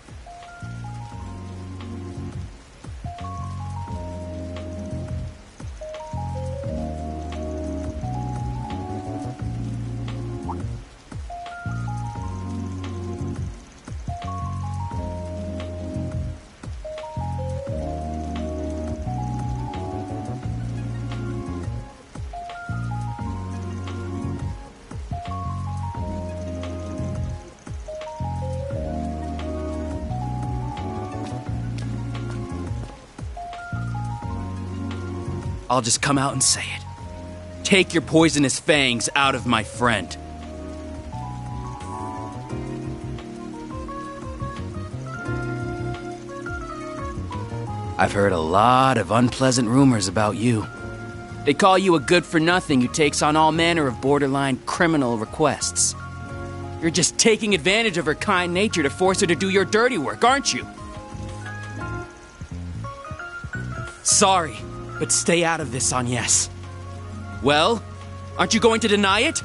I'll just come out and say it. Take your poisonous fangs out of my friend. I've heard a lot of unpleasant rumors about you. They call you a good-for-nothing who takes on all manner of borderline criminal requests. You're just taking advantage of her kind nature to force her to do your dirty work, aren't you? Sorry, but stay out of this, Agnes. Well, aren't you going to deny it?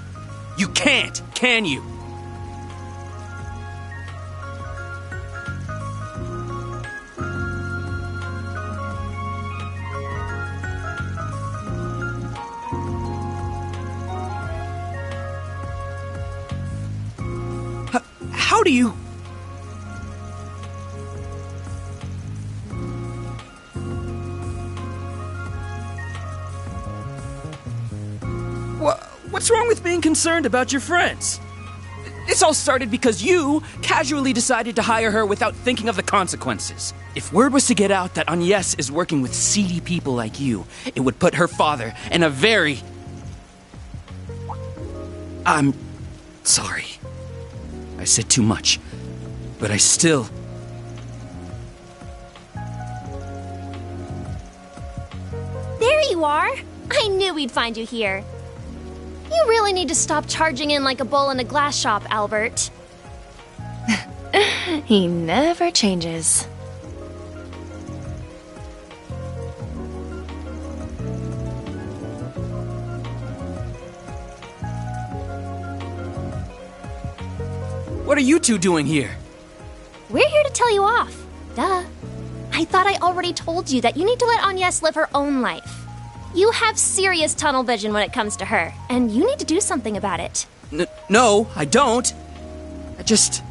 You can't, can you? How do you... What's wrong with being concerned about your friends? This all started because you casually decided to hire her without thinking of the consequences. If word was to get out that Agnes is working with seedy people like you, it would put her father in a very... I'm sorry. I said too much, but I still... There you are! I knew we'd find you here. You really need to stop charging in like a bull in a glass shop, Albert. He never changes. What are you two doing here? We're here to tell you off. Duh. I thought I already told you that you need to let Agnes live her own life. You have serious tunnel vision when it comes to her, and you need to do something about it. No, I don't. I just...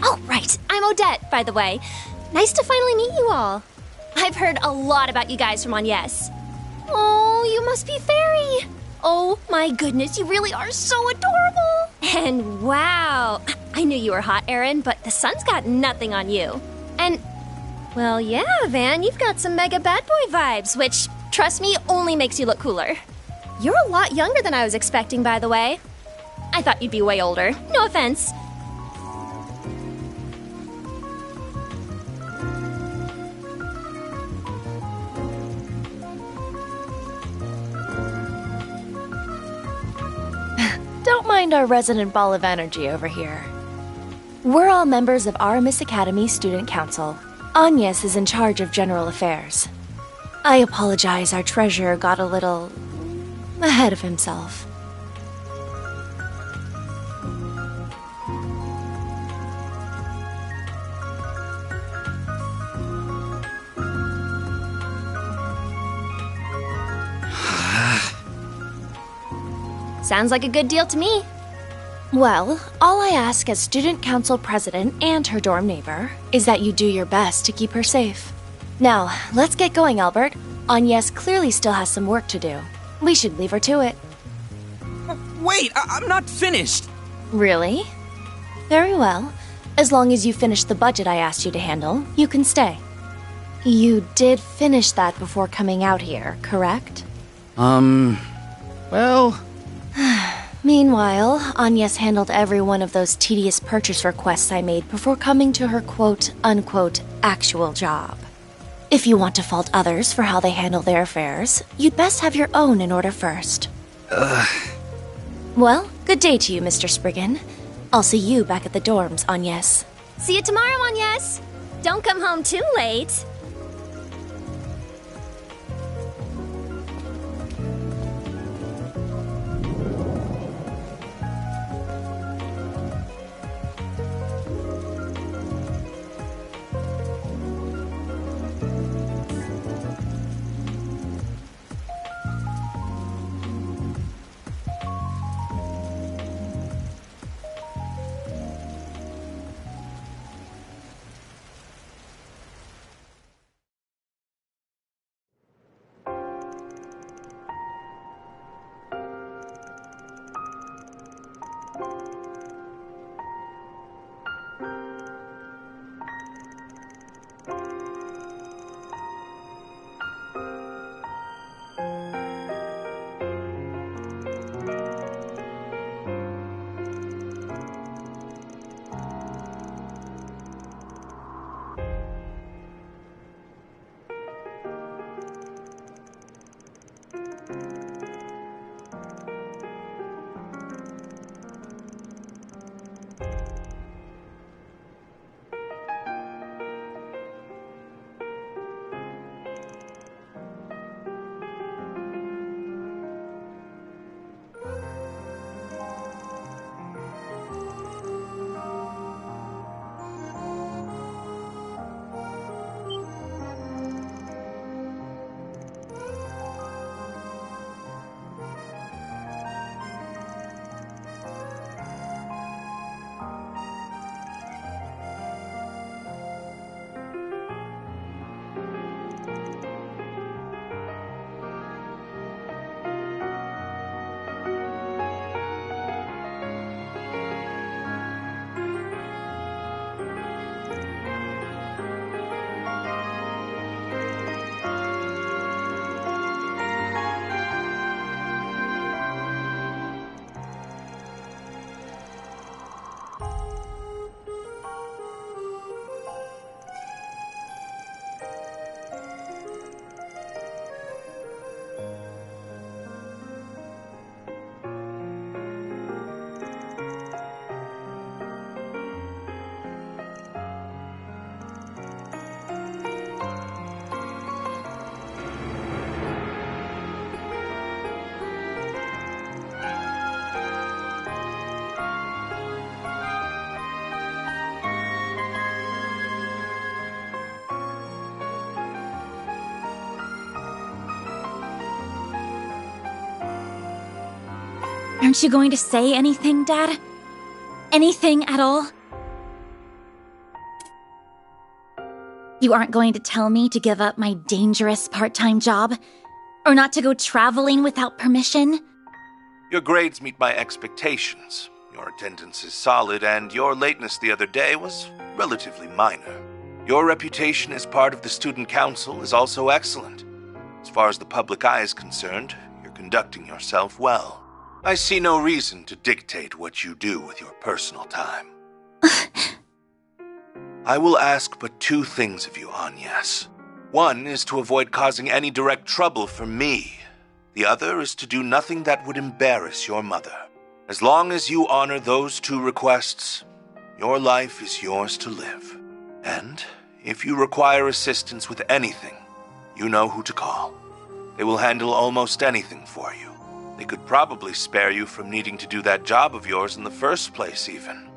Oh, right. I'm Odette, by the way. Nice to finally meet you all. I've heard a lot about you guys from Agnes. Oh, you must be Fairy. Oh my goodness, you really are so adorable. And wow, I knew you were hot, Aaron, but the sun's got nothing on you. And, well, yeah, Van, you've got some mega bad boy vibes, which, trust me, only makes you look cooler. You're a lot younger than I was expecting, by the way. I thought you'd be way older. No offense. Don't mind our resident ball of energy over here. We're all members of Aramis Academy Student Council. Agnes is in charge of general affairs. I apologize, our treasurer got a little... ahead of himself. Sounds like a good deal to me. Well, all I ask as student council president and her dorm neighbor is that you do your best to keep her safe. Now, let's get going, Albert. Agnes clearly still has some work to do. We should leave her to it. Wait, I'm not finished. Really? Very well. As long as you finish the budget I asked you to handle, you can stay. You did finish that before coming out here, correct? Well... Meanwhile, Agnes handled every one of those tedious purchase requests I made before coming to her quote-unquote actual job. If you want to fault others for how they handle their affairs, you'd best have your own in order first. Well, good day to you, Mr. Spriggan. I'll see you back at the dorms, Agnes. See you tomorrow, Agnes. Don't come home too late. Aren't you going to say anything, Dad? Anything at all? You aren't going to tell me to give up my dangerous part-time job? Or not to go traveling without permission? Your grades meet my expectations. Your attendance is solid, and your lateness the other day was relatively minor. Your reputation as part of the student council is also excellent. As far as the public eye is concerned, you're conducting yourself well. I see no reason to dictate what you do with your personal time. I will ask but two things of you, Agnes. One is to avoid causing any direct trouble for me. The other is to do nothing that would embarrass your mother. As long as you honor those two requests, your life is yours to live. And if you require assistance with anything, you know who to call. They will handle almost anything for you. They could probably spare you from needing to do that job of yours in the first place, even.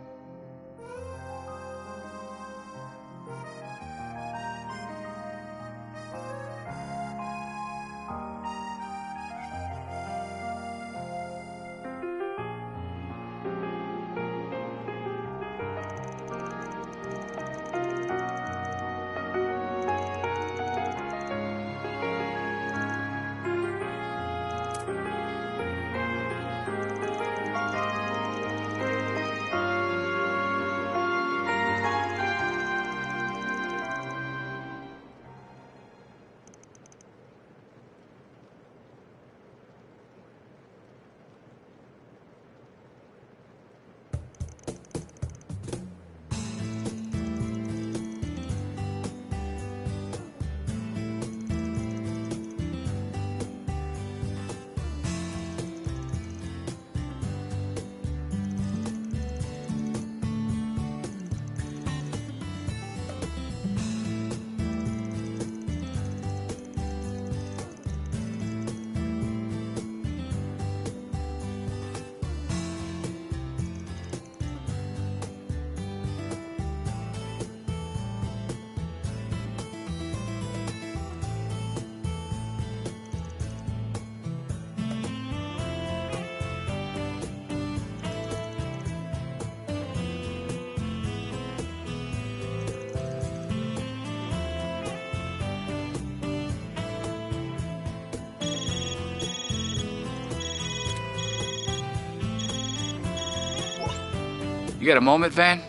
You got a moment, Van?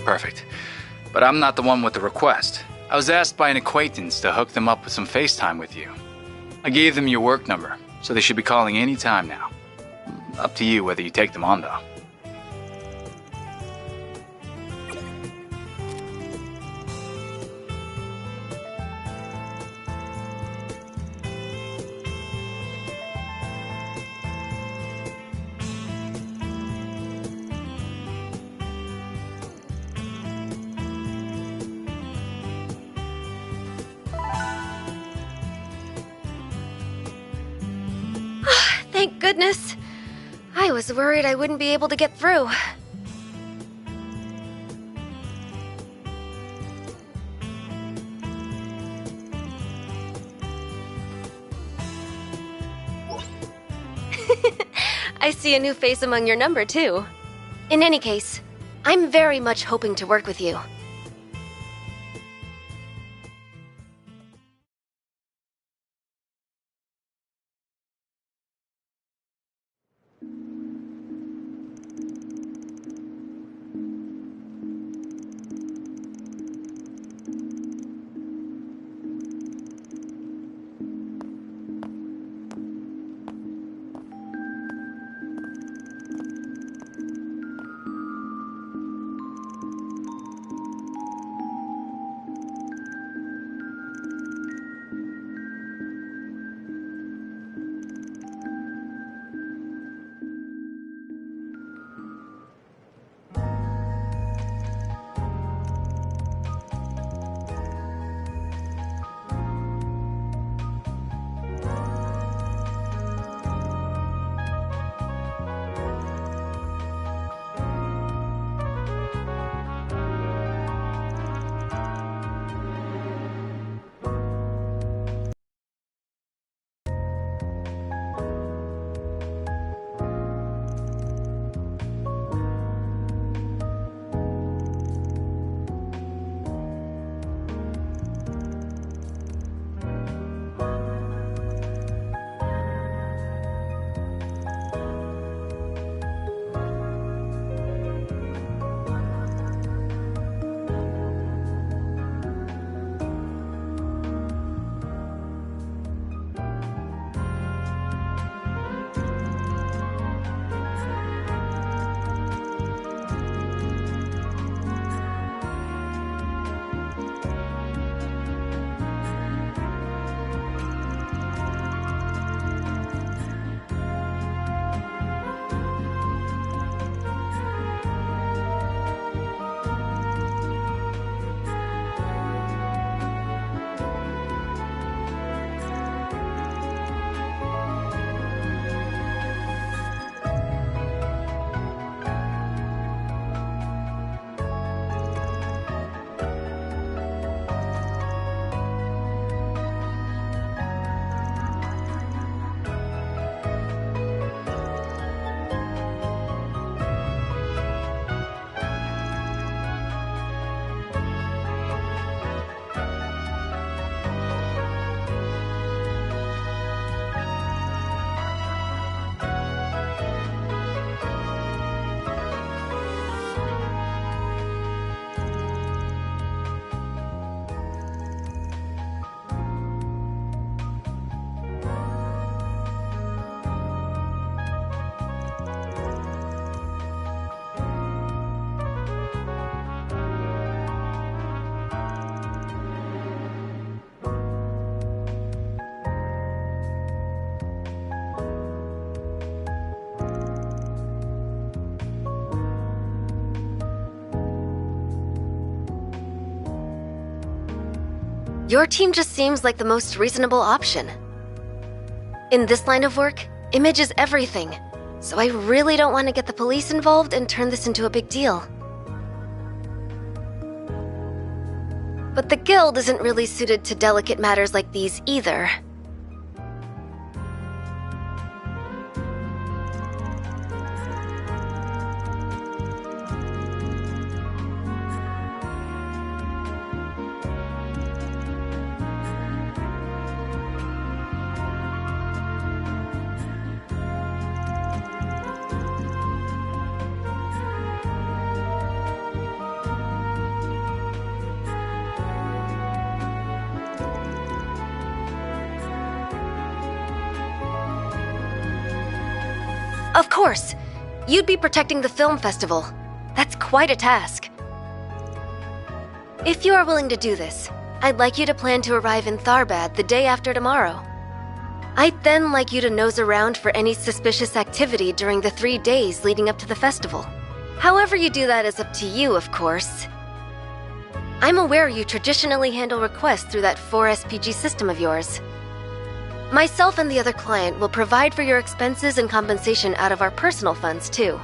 Perfect. But I'm not the one with the request. I was asked by an acquaintance to hook them up with some FaceTime with you. I gave them your work number, so they should be calling any time now. Up to you whether you take them on, though. Thank goodness. I was worried I wouldn't be able to get through. I see a new face among your number, too. In any case, I'm very much hoping to work with you. Your team just seems like the most reasonable option. In this line of work, image is everything, so I really don't want to get the police involved and turn this into a big deal. But the guild isn't really suited to delicate matters like these either. Of course! You'd be protecting the film festival. That's quite a task. If you are willing to do this, I'd like you to plan to arrive in Tharbad the day after tomorrow. I'd then like you to nose around for any suspicious activity during the 3 days leading up to the festival. However you do that is up to you, of course. I'm aware you traditionally handle requests through that 4SPG system of yours. Myself and the other client will provide for your expenses and compensation out of our personal funds, too.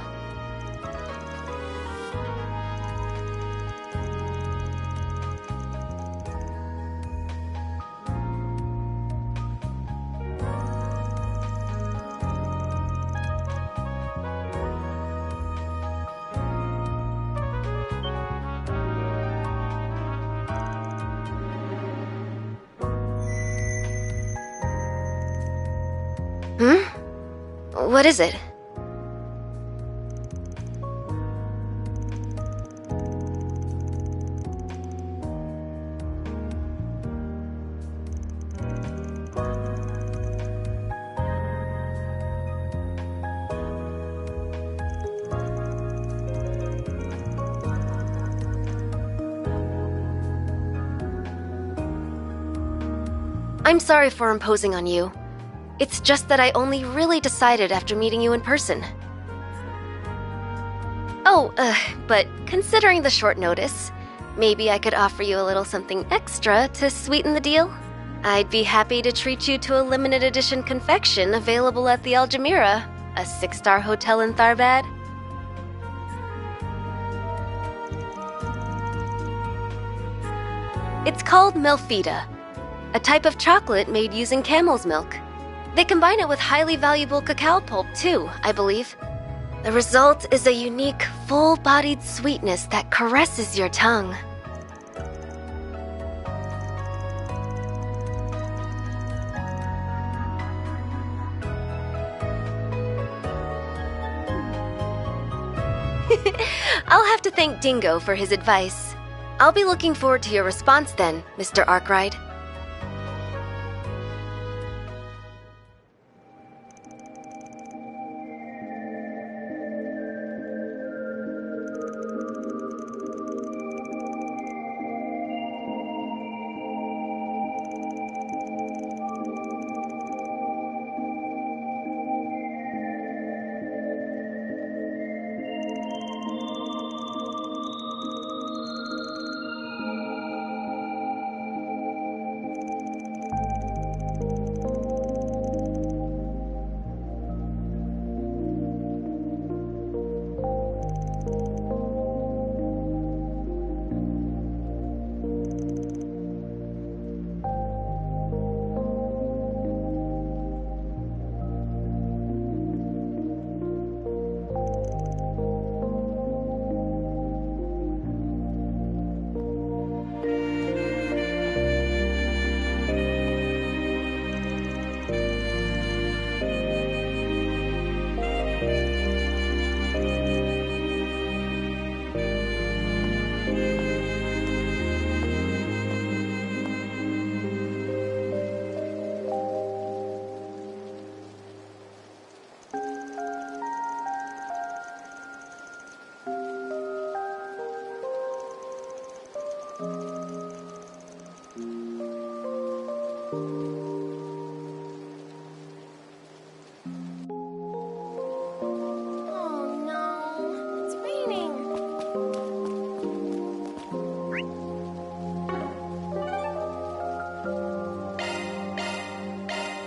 What is it? I'm sorry for imposing on you. It's just that I only really decided after meeting you in person. Oh, but considering the short notice, maybe I could offer you a little something extra to sweeten the deal? I'd be happy to treat you to a limited edition confection available at the Algemira, a 6-star hotel in Tharbad. It's called Melfita, a type of chocolate made using camel's milk. They combine it with highly valuable cacao pulp, too, I believe. The result is a unique, full-bodied sweetness that caresses your tongue. I'll have to thank Dingo for his advice. I'll be looking forward to your response then, Mr. Arkwright.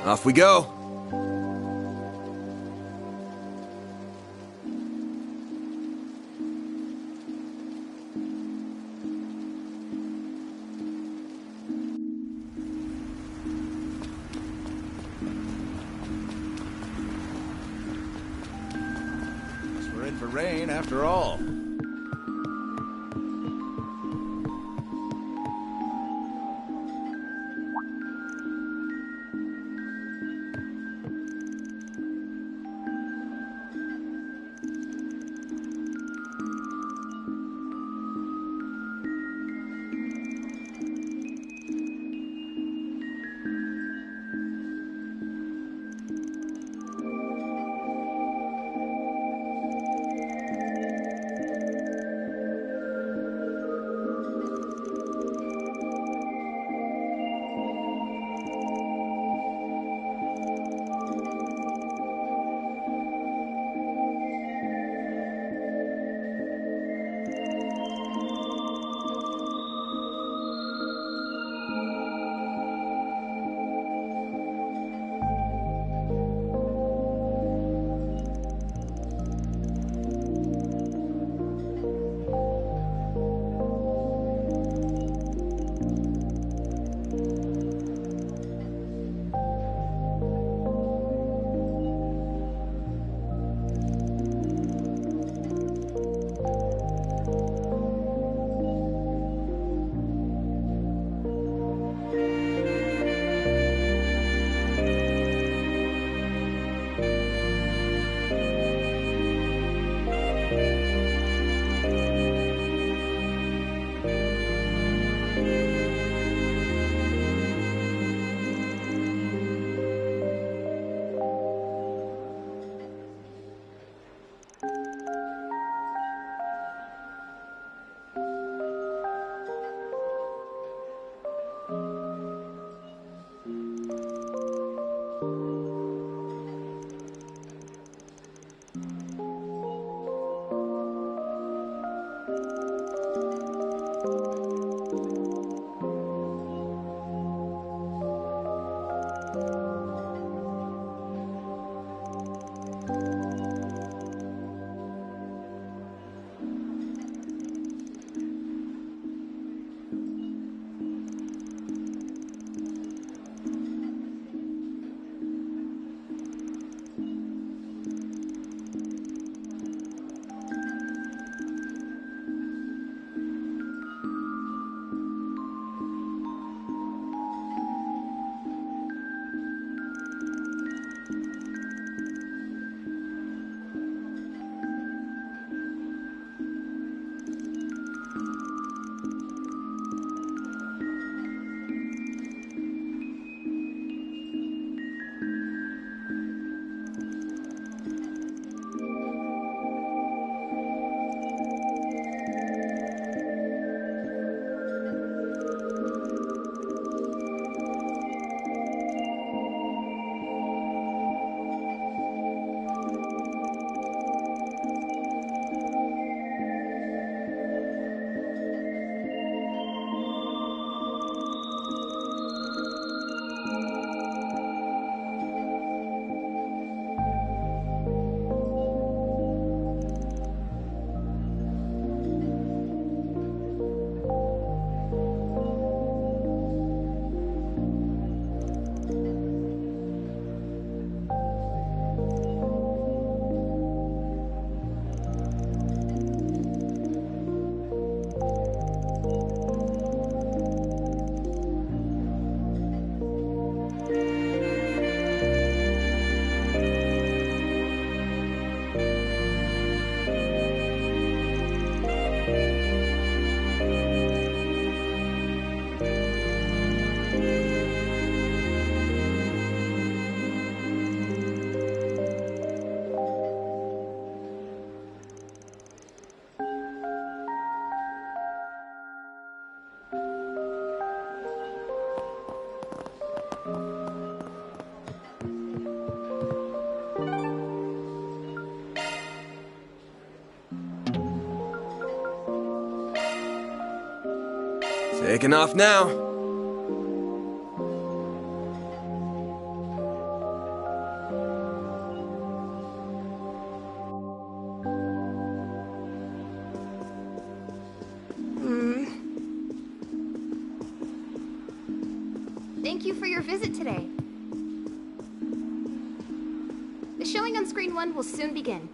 Off we go. Guess we're in for rain after all. Taking off now. thank you for your visit today. The showing on screen 1 will soon begin.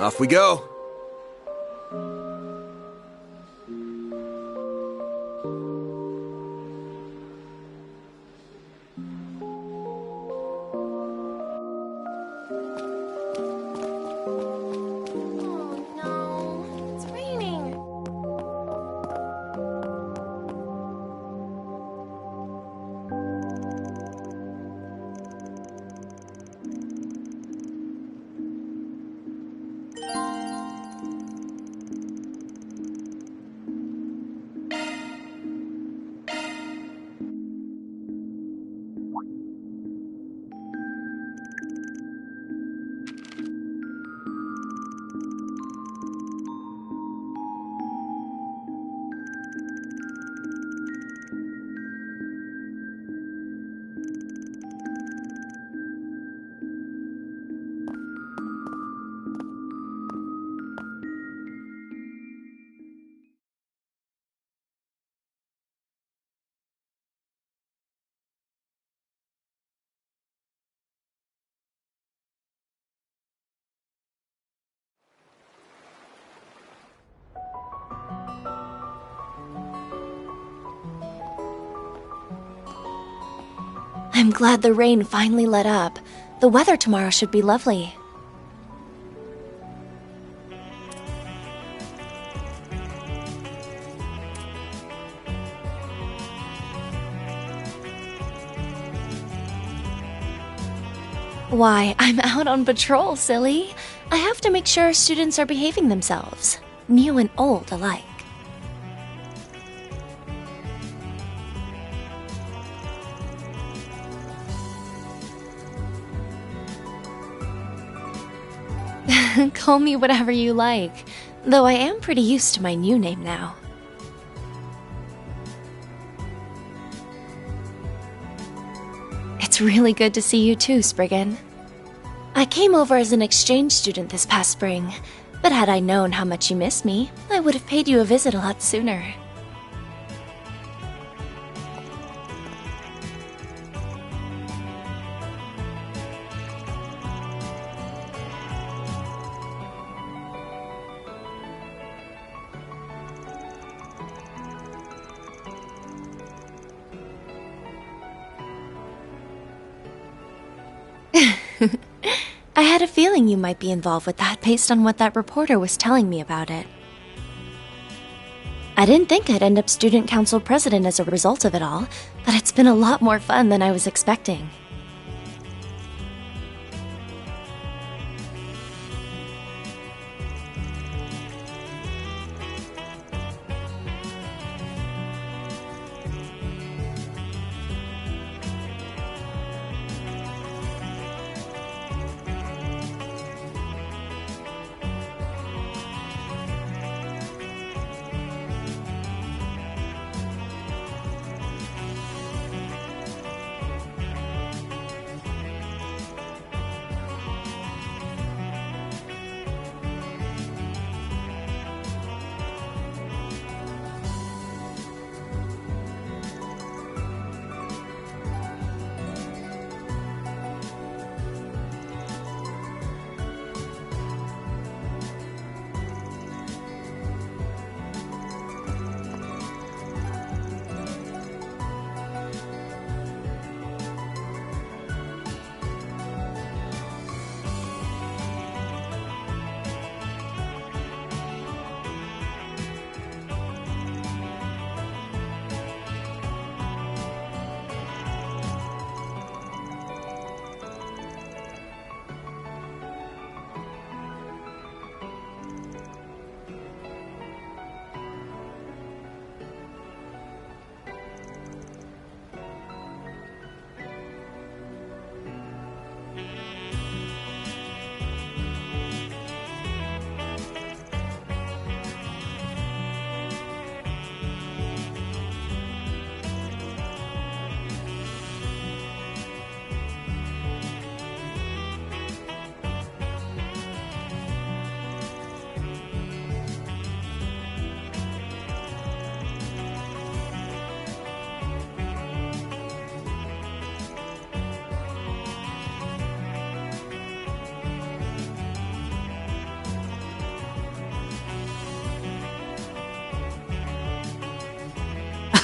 Off we go. I'm glad the rain finally let up. The weather tomorrow should be lovely. Why, I'm out on patrol, silly. I have to make sure students are behaving themselves, new and old alike. Call me whatever you like, though I am pretty used to my new name now. It's really good to see you too, Spriggan. I came over as an exchange student this past spring, but had I known how much you miss me, I would have paid you a visit a lot sooner. I had a feeling you might be involved with that based on what that reporter was telling me about it. I didn't think I'd end up student council president as a result of it all, but it's been a lot more fun than I was expecting.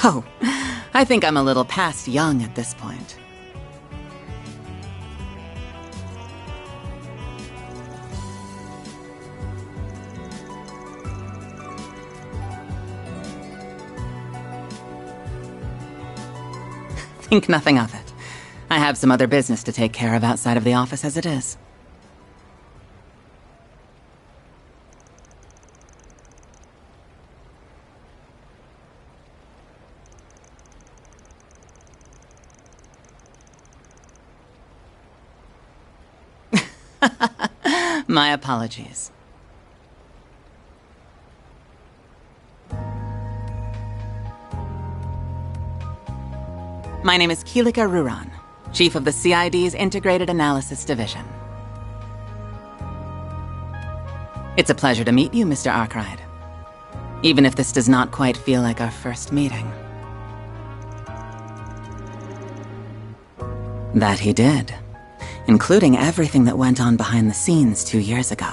Oh, I think I'm a little past young at this point. Think nothing of it. I have some other business to take care of outside of the office as it is. My apologies. My name is Kilika Ruran, Chief of the CID's Integrated Analysis Division. It's a pleasure to meet you, Mr. Arkwright. Even if this does not quite feel like our first meeting. That he did. Including everything that went on behind the scenes 2 years ago.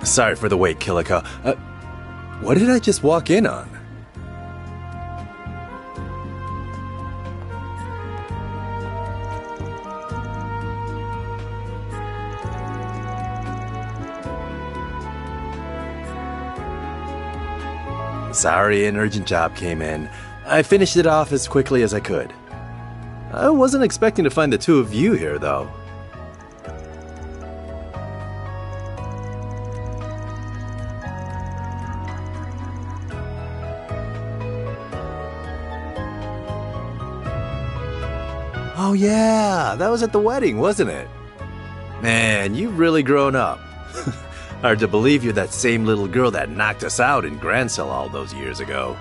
Sorry for the wait, Kilika. What did I just walk in on? Sorry, an urgent job came in. I finished it off as quickly as I could. I wasn't expecting to find the two of you here, though. Oh yeah, that was at the wedding, wasn't it? Man, you've really grown up. Hard to believe you're that same little girl that knocked us out in Grancel all those years ago.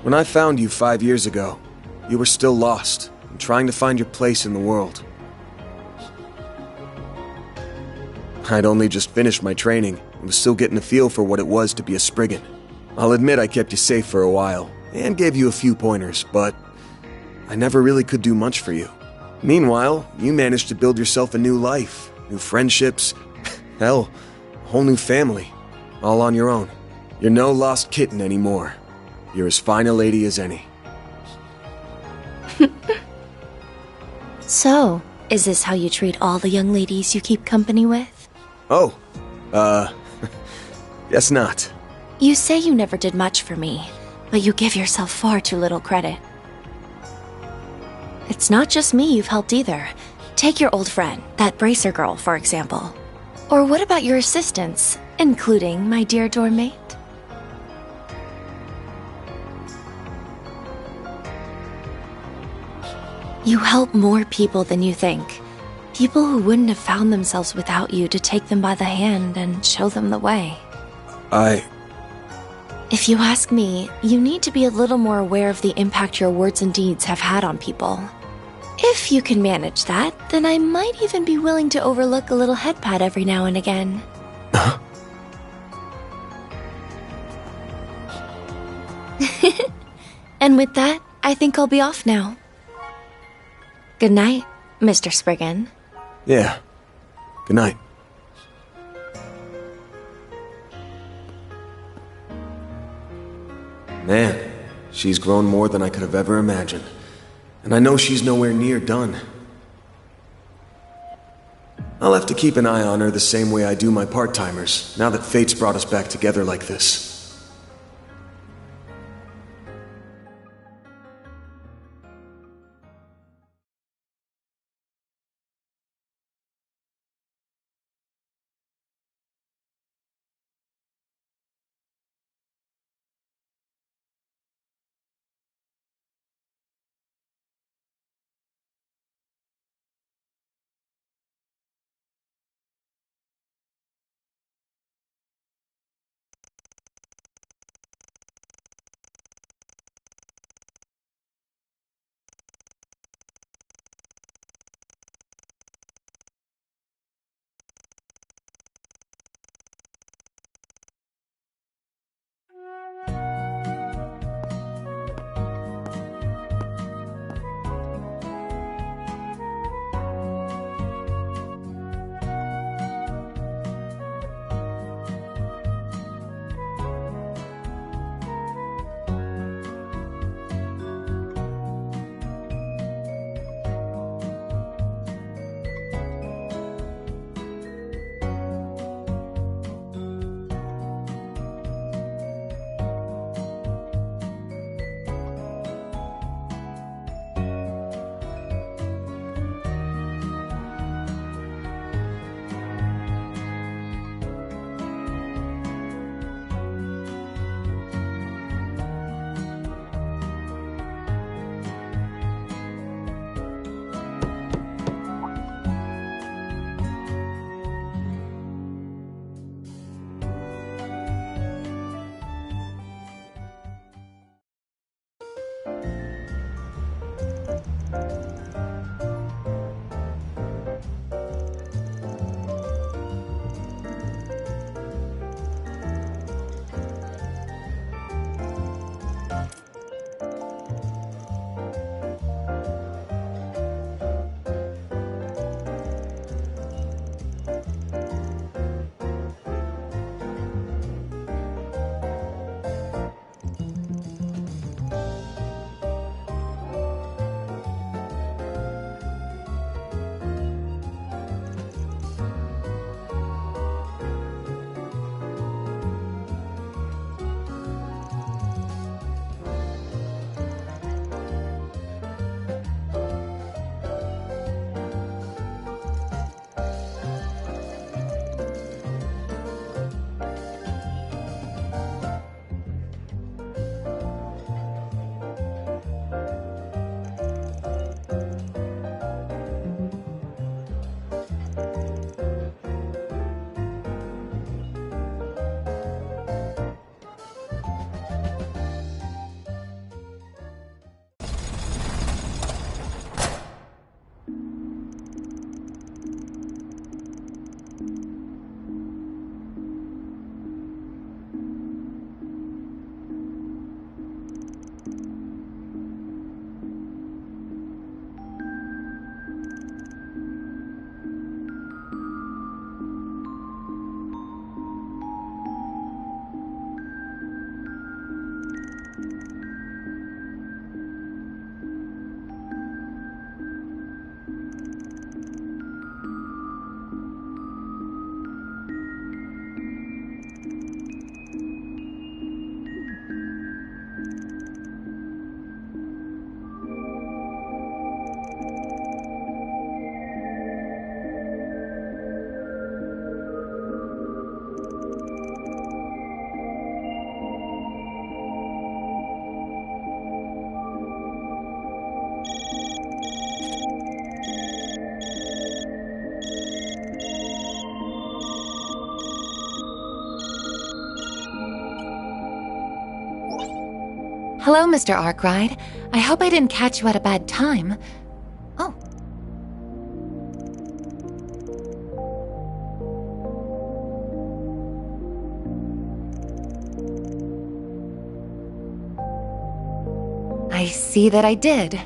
When I found you 5 years ago, you were still lost and trying to find your place in the world. I'd only just finished my training and was still getting a feel for what it was to be a Spriggan. I'll admit I kept you safe for a while and gave you a few pointers, but I never really could do much for you. Meanwhile, you managed to build yourself a new life, new friendships, Hell, a whole new family. All on your own. You're no lost kitten anymore. You're as fine a lady as any. So, is this how you treat all the young ladies you keep company with? Oh, guess not. You say you never did much for me, but you give yourself far too little credit. It's not just me you've helped either. Take your old friend, that bracer girl, for example. Or what about your assistants, including my dear dorm mate? You help more people than you think. People who wouldn't have found themselves without you to take them by the hand and show them the way. If you ask me, you need to be a little more aware of the impact your words and deeds have had on people. If you can manage that, then I might even be willing to overlook a little head pat every now and again. And with that, I think I'll be off now. Good night, Mr. Spriggan. Yeah. Good night. Man, she's grown more than I could have ever imagined. And I know she's nowhere near done. I'll have to keep an eye on her the same way I do my part-timers, now that fate's brought us back together like this. Hello, Mr. Arkwright. I hope I didn't catch you at a bad time. Oh. I see that I did.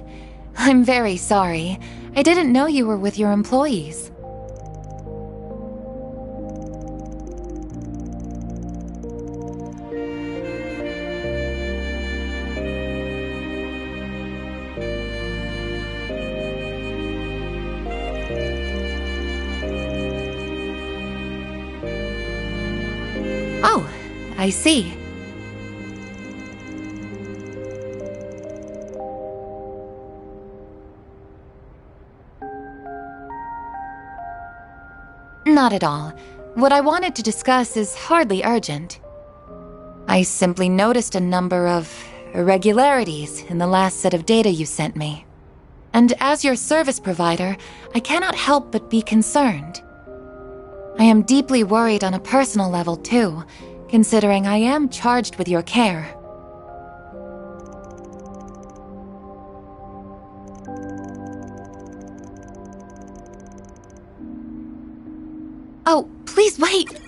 I'm very sorry. I didn't know you were with your employees. Oh, I see. Not at all. What I wanted to discuss is hardly urgent. I simply noticed a number of irregularities in the last set of data you sent me. And as your service provider, I cannot help but be concerned. I am deeply worried on a personal level too, considering I am charged with your care. Oh, please wait!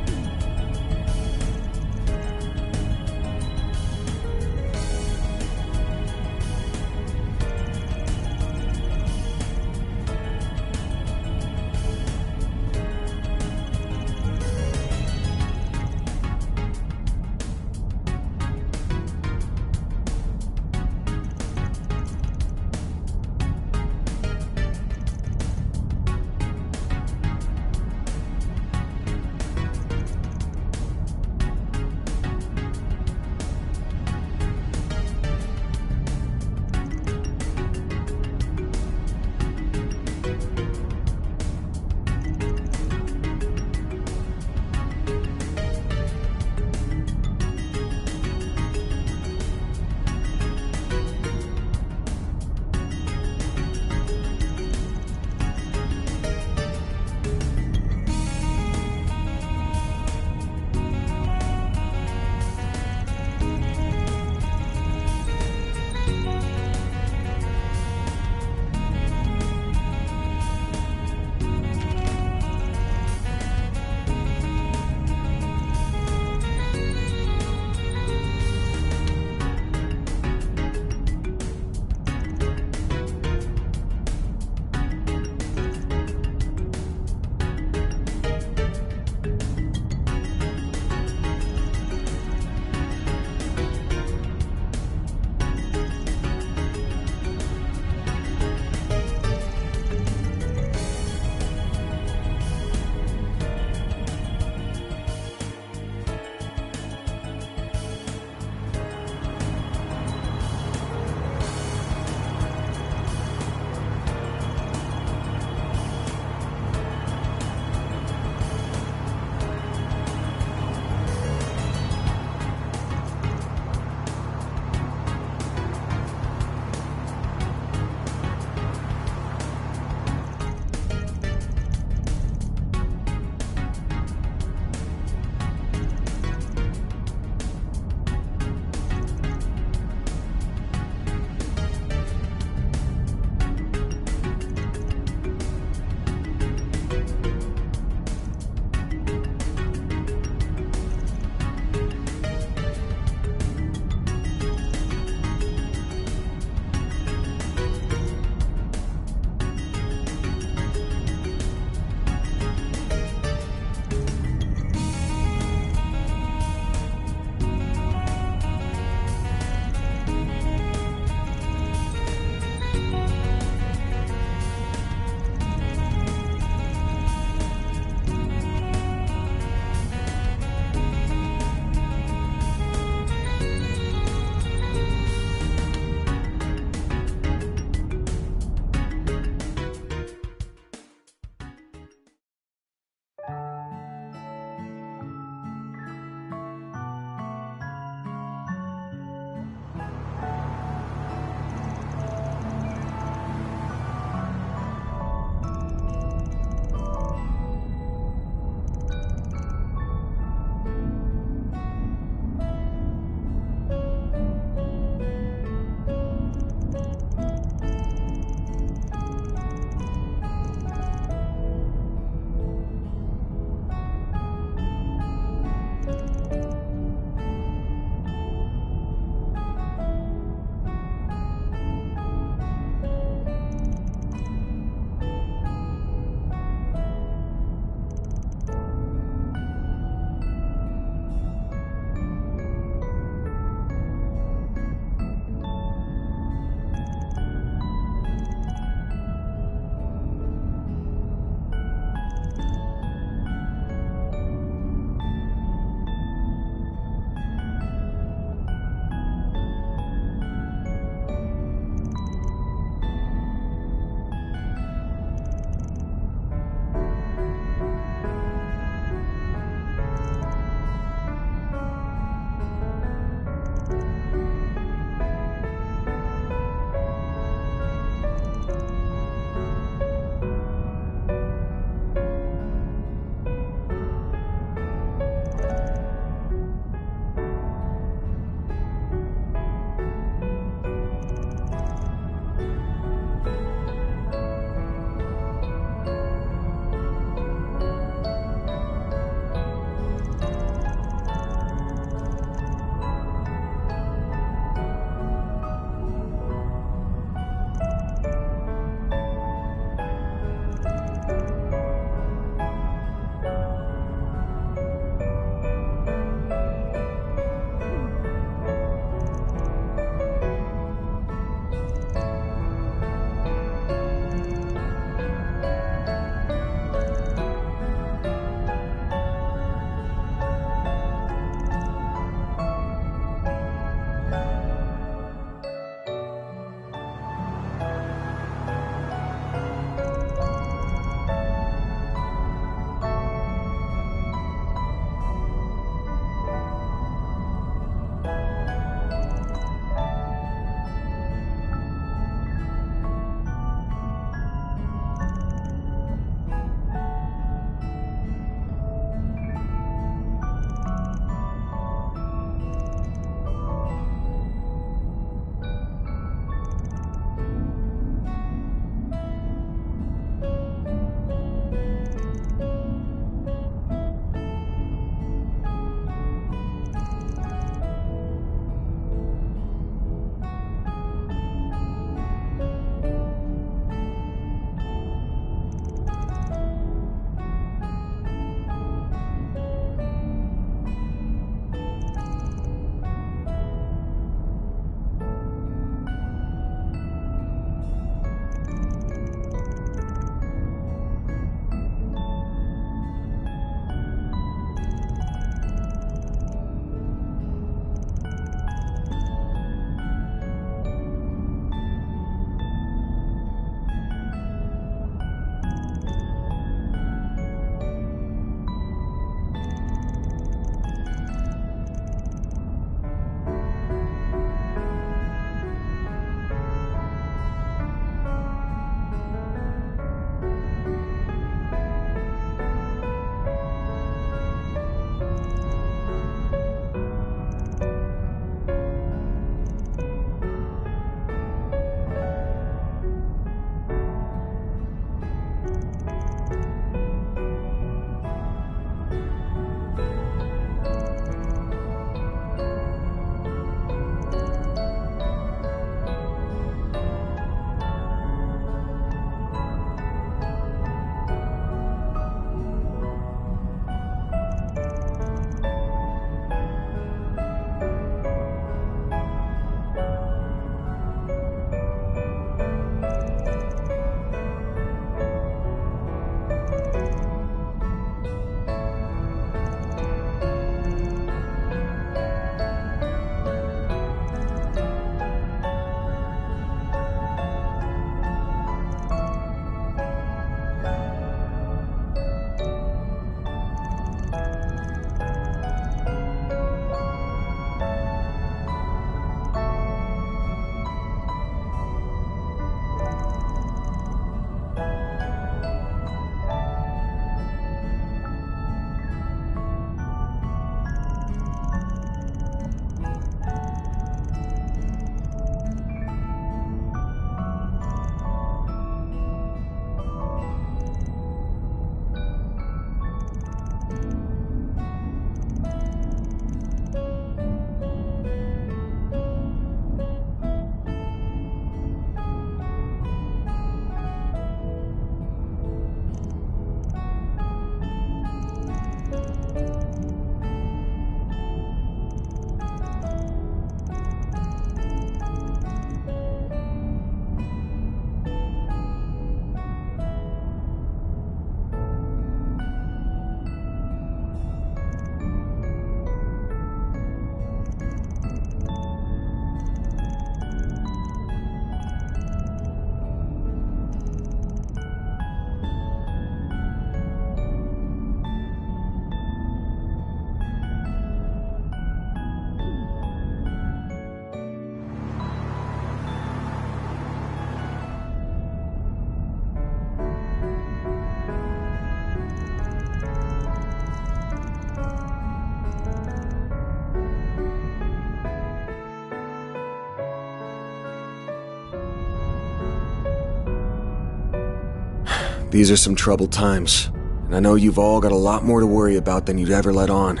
These are some troubled times, and I know you've all got a lot more to worry about than you'd ever let on.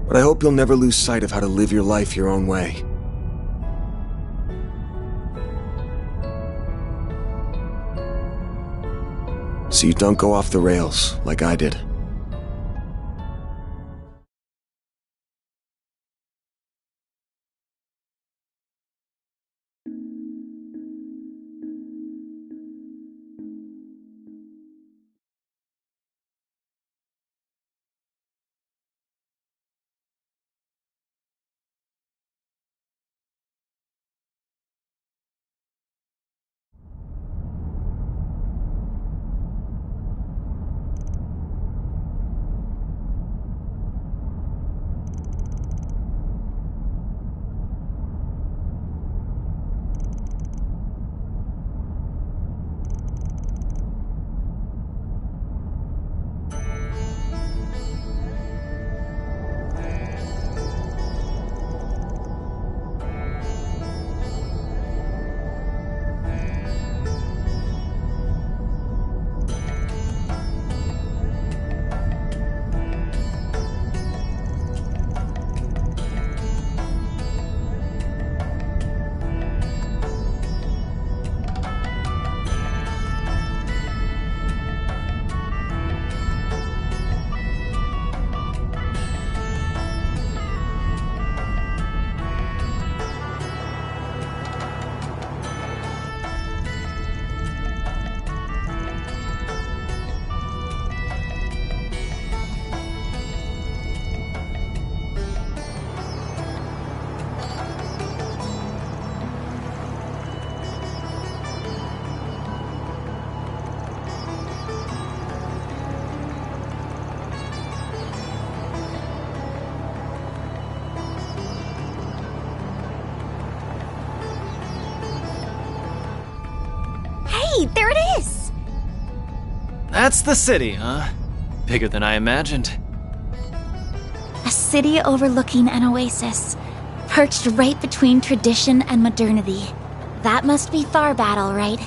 But I hope you'll never lose sight of how to live your life your own way. So you don't go off the rails like I did. Hey, there it is! That's the city, huh? Bigger than I imagined. A city overlooking an oasis, perched right between tradition and modernity. That must be Tharbad, all right.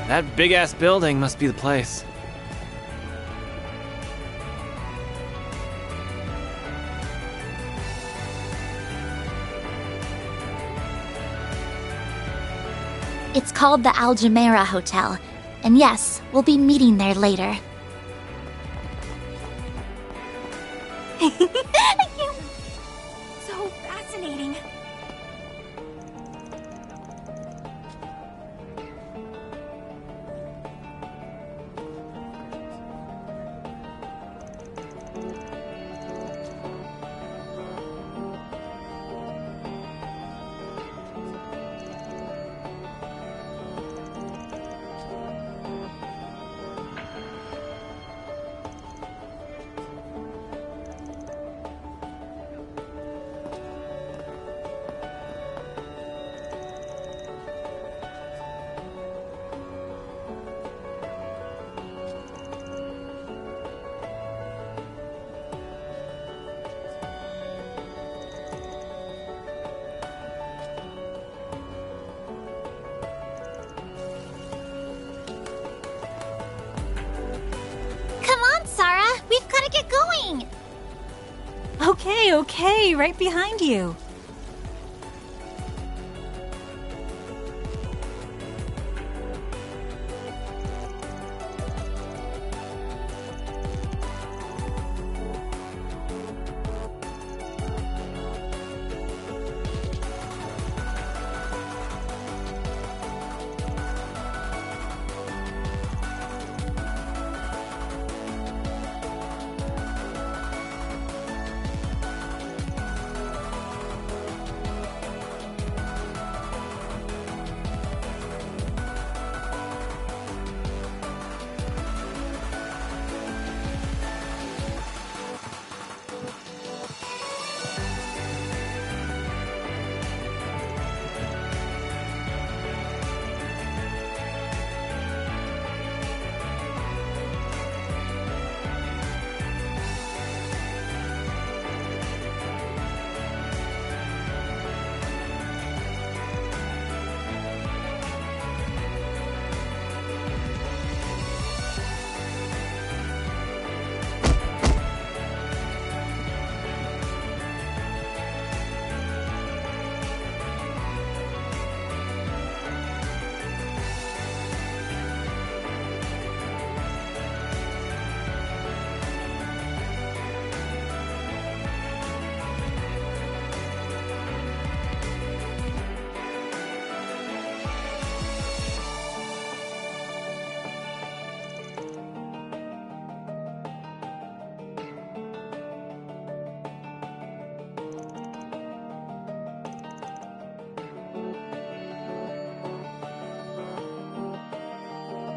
That big-ass building must be the place. It's called the Al Jumeirah Hotel. And yes, we'll be meeting there later. So fascinating. Come on, Sarah! We've gotta get going! Okay, right behind you.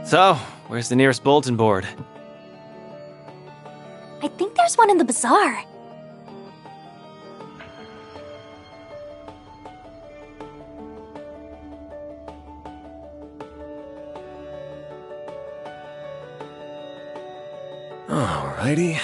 So, where's the nearest bulletin board? I think there's one in the bazaar. Alrighty.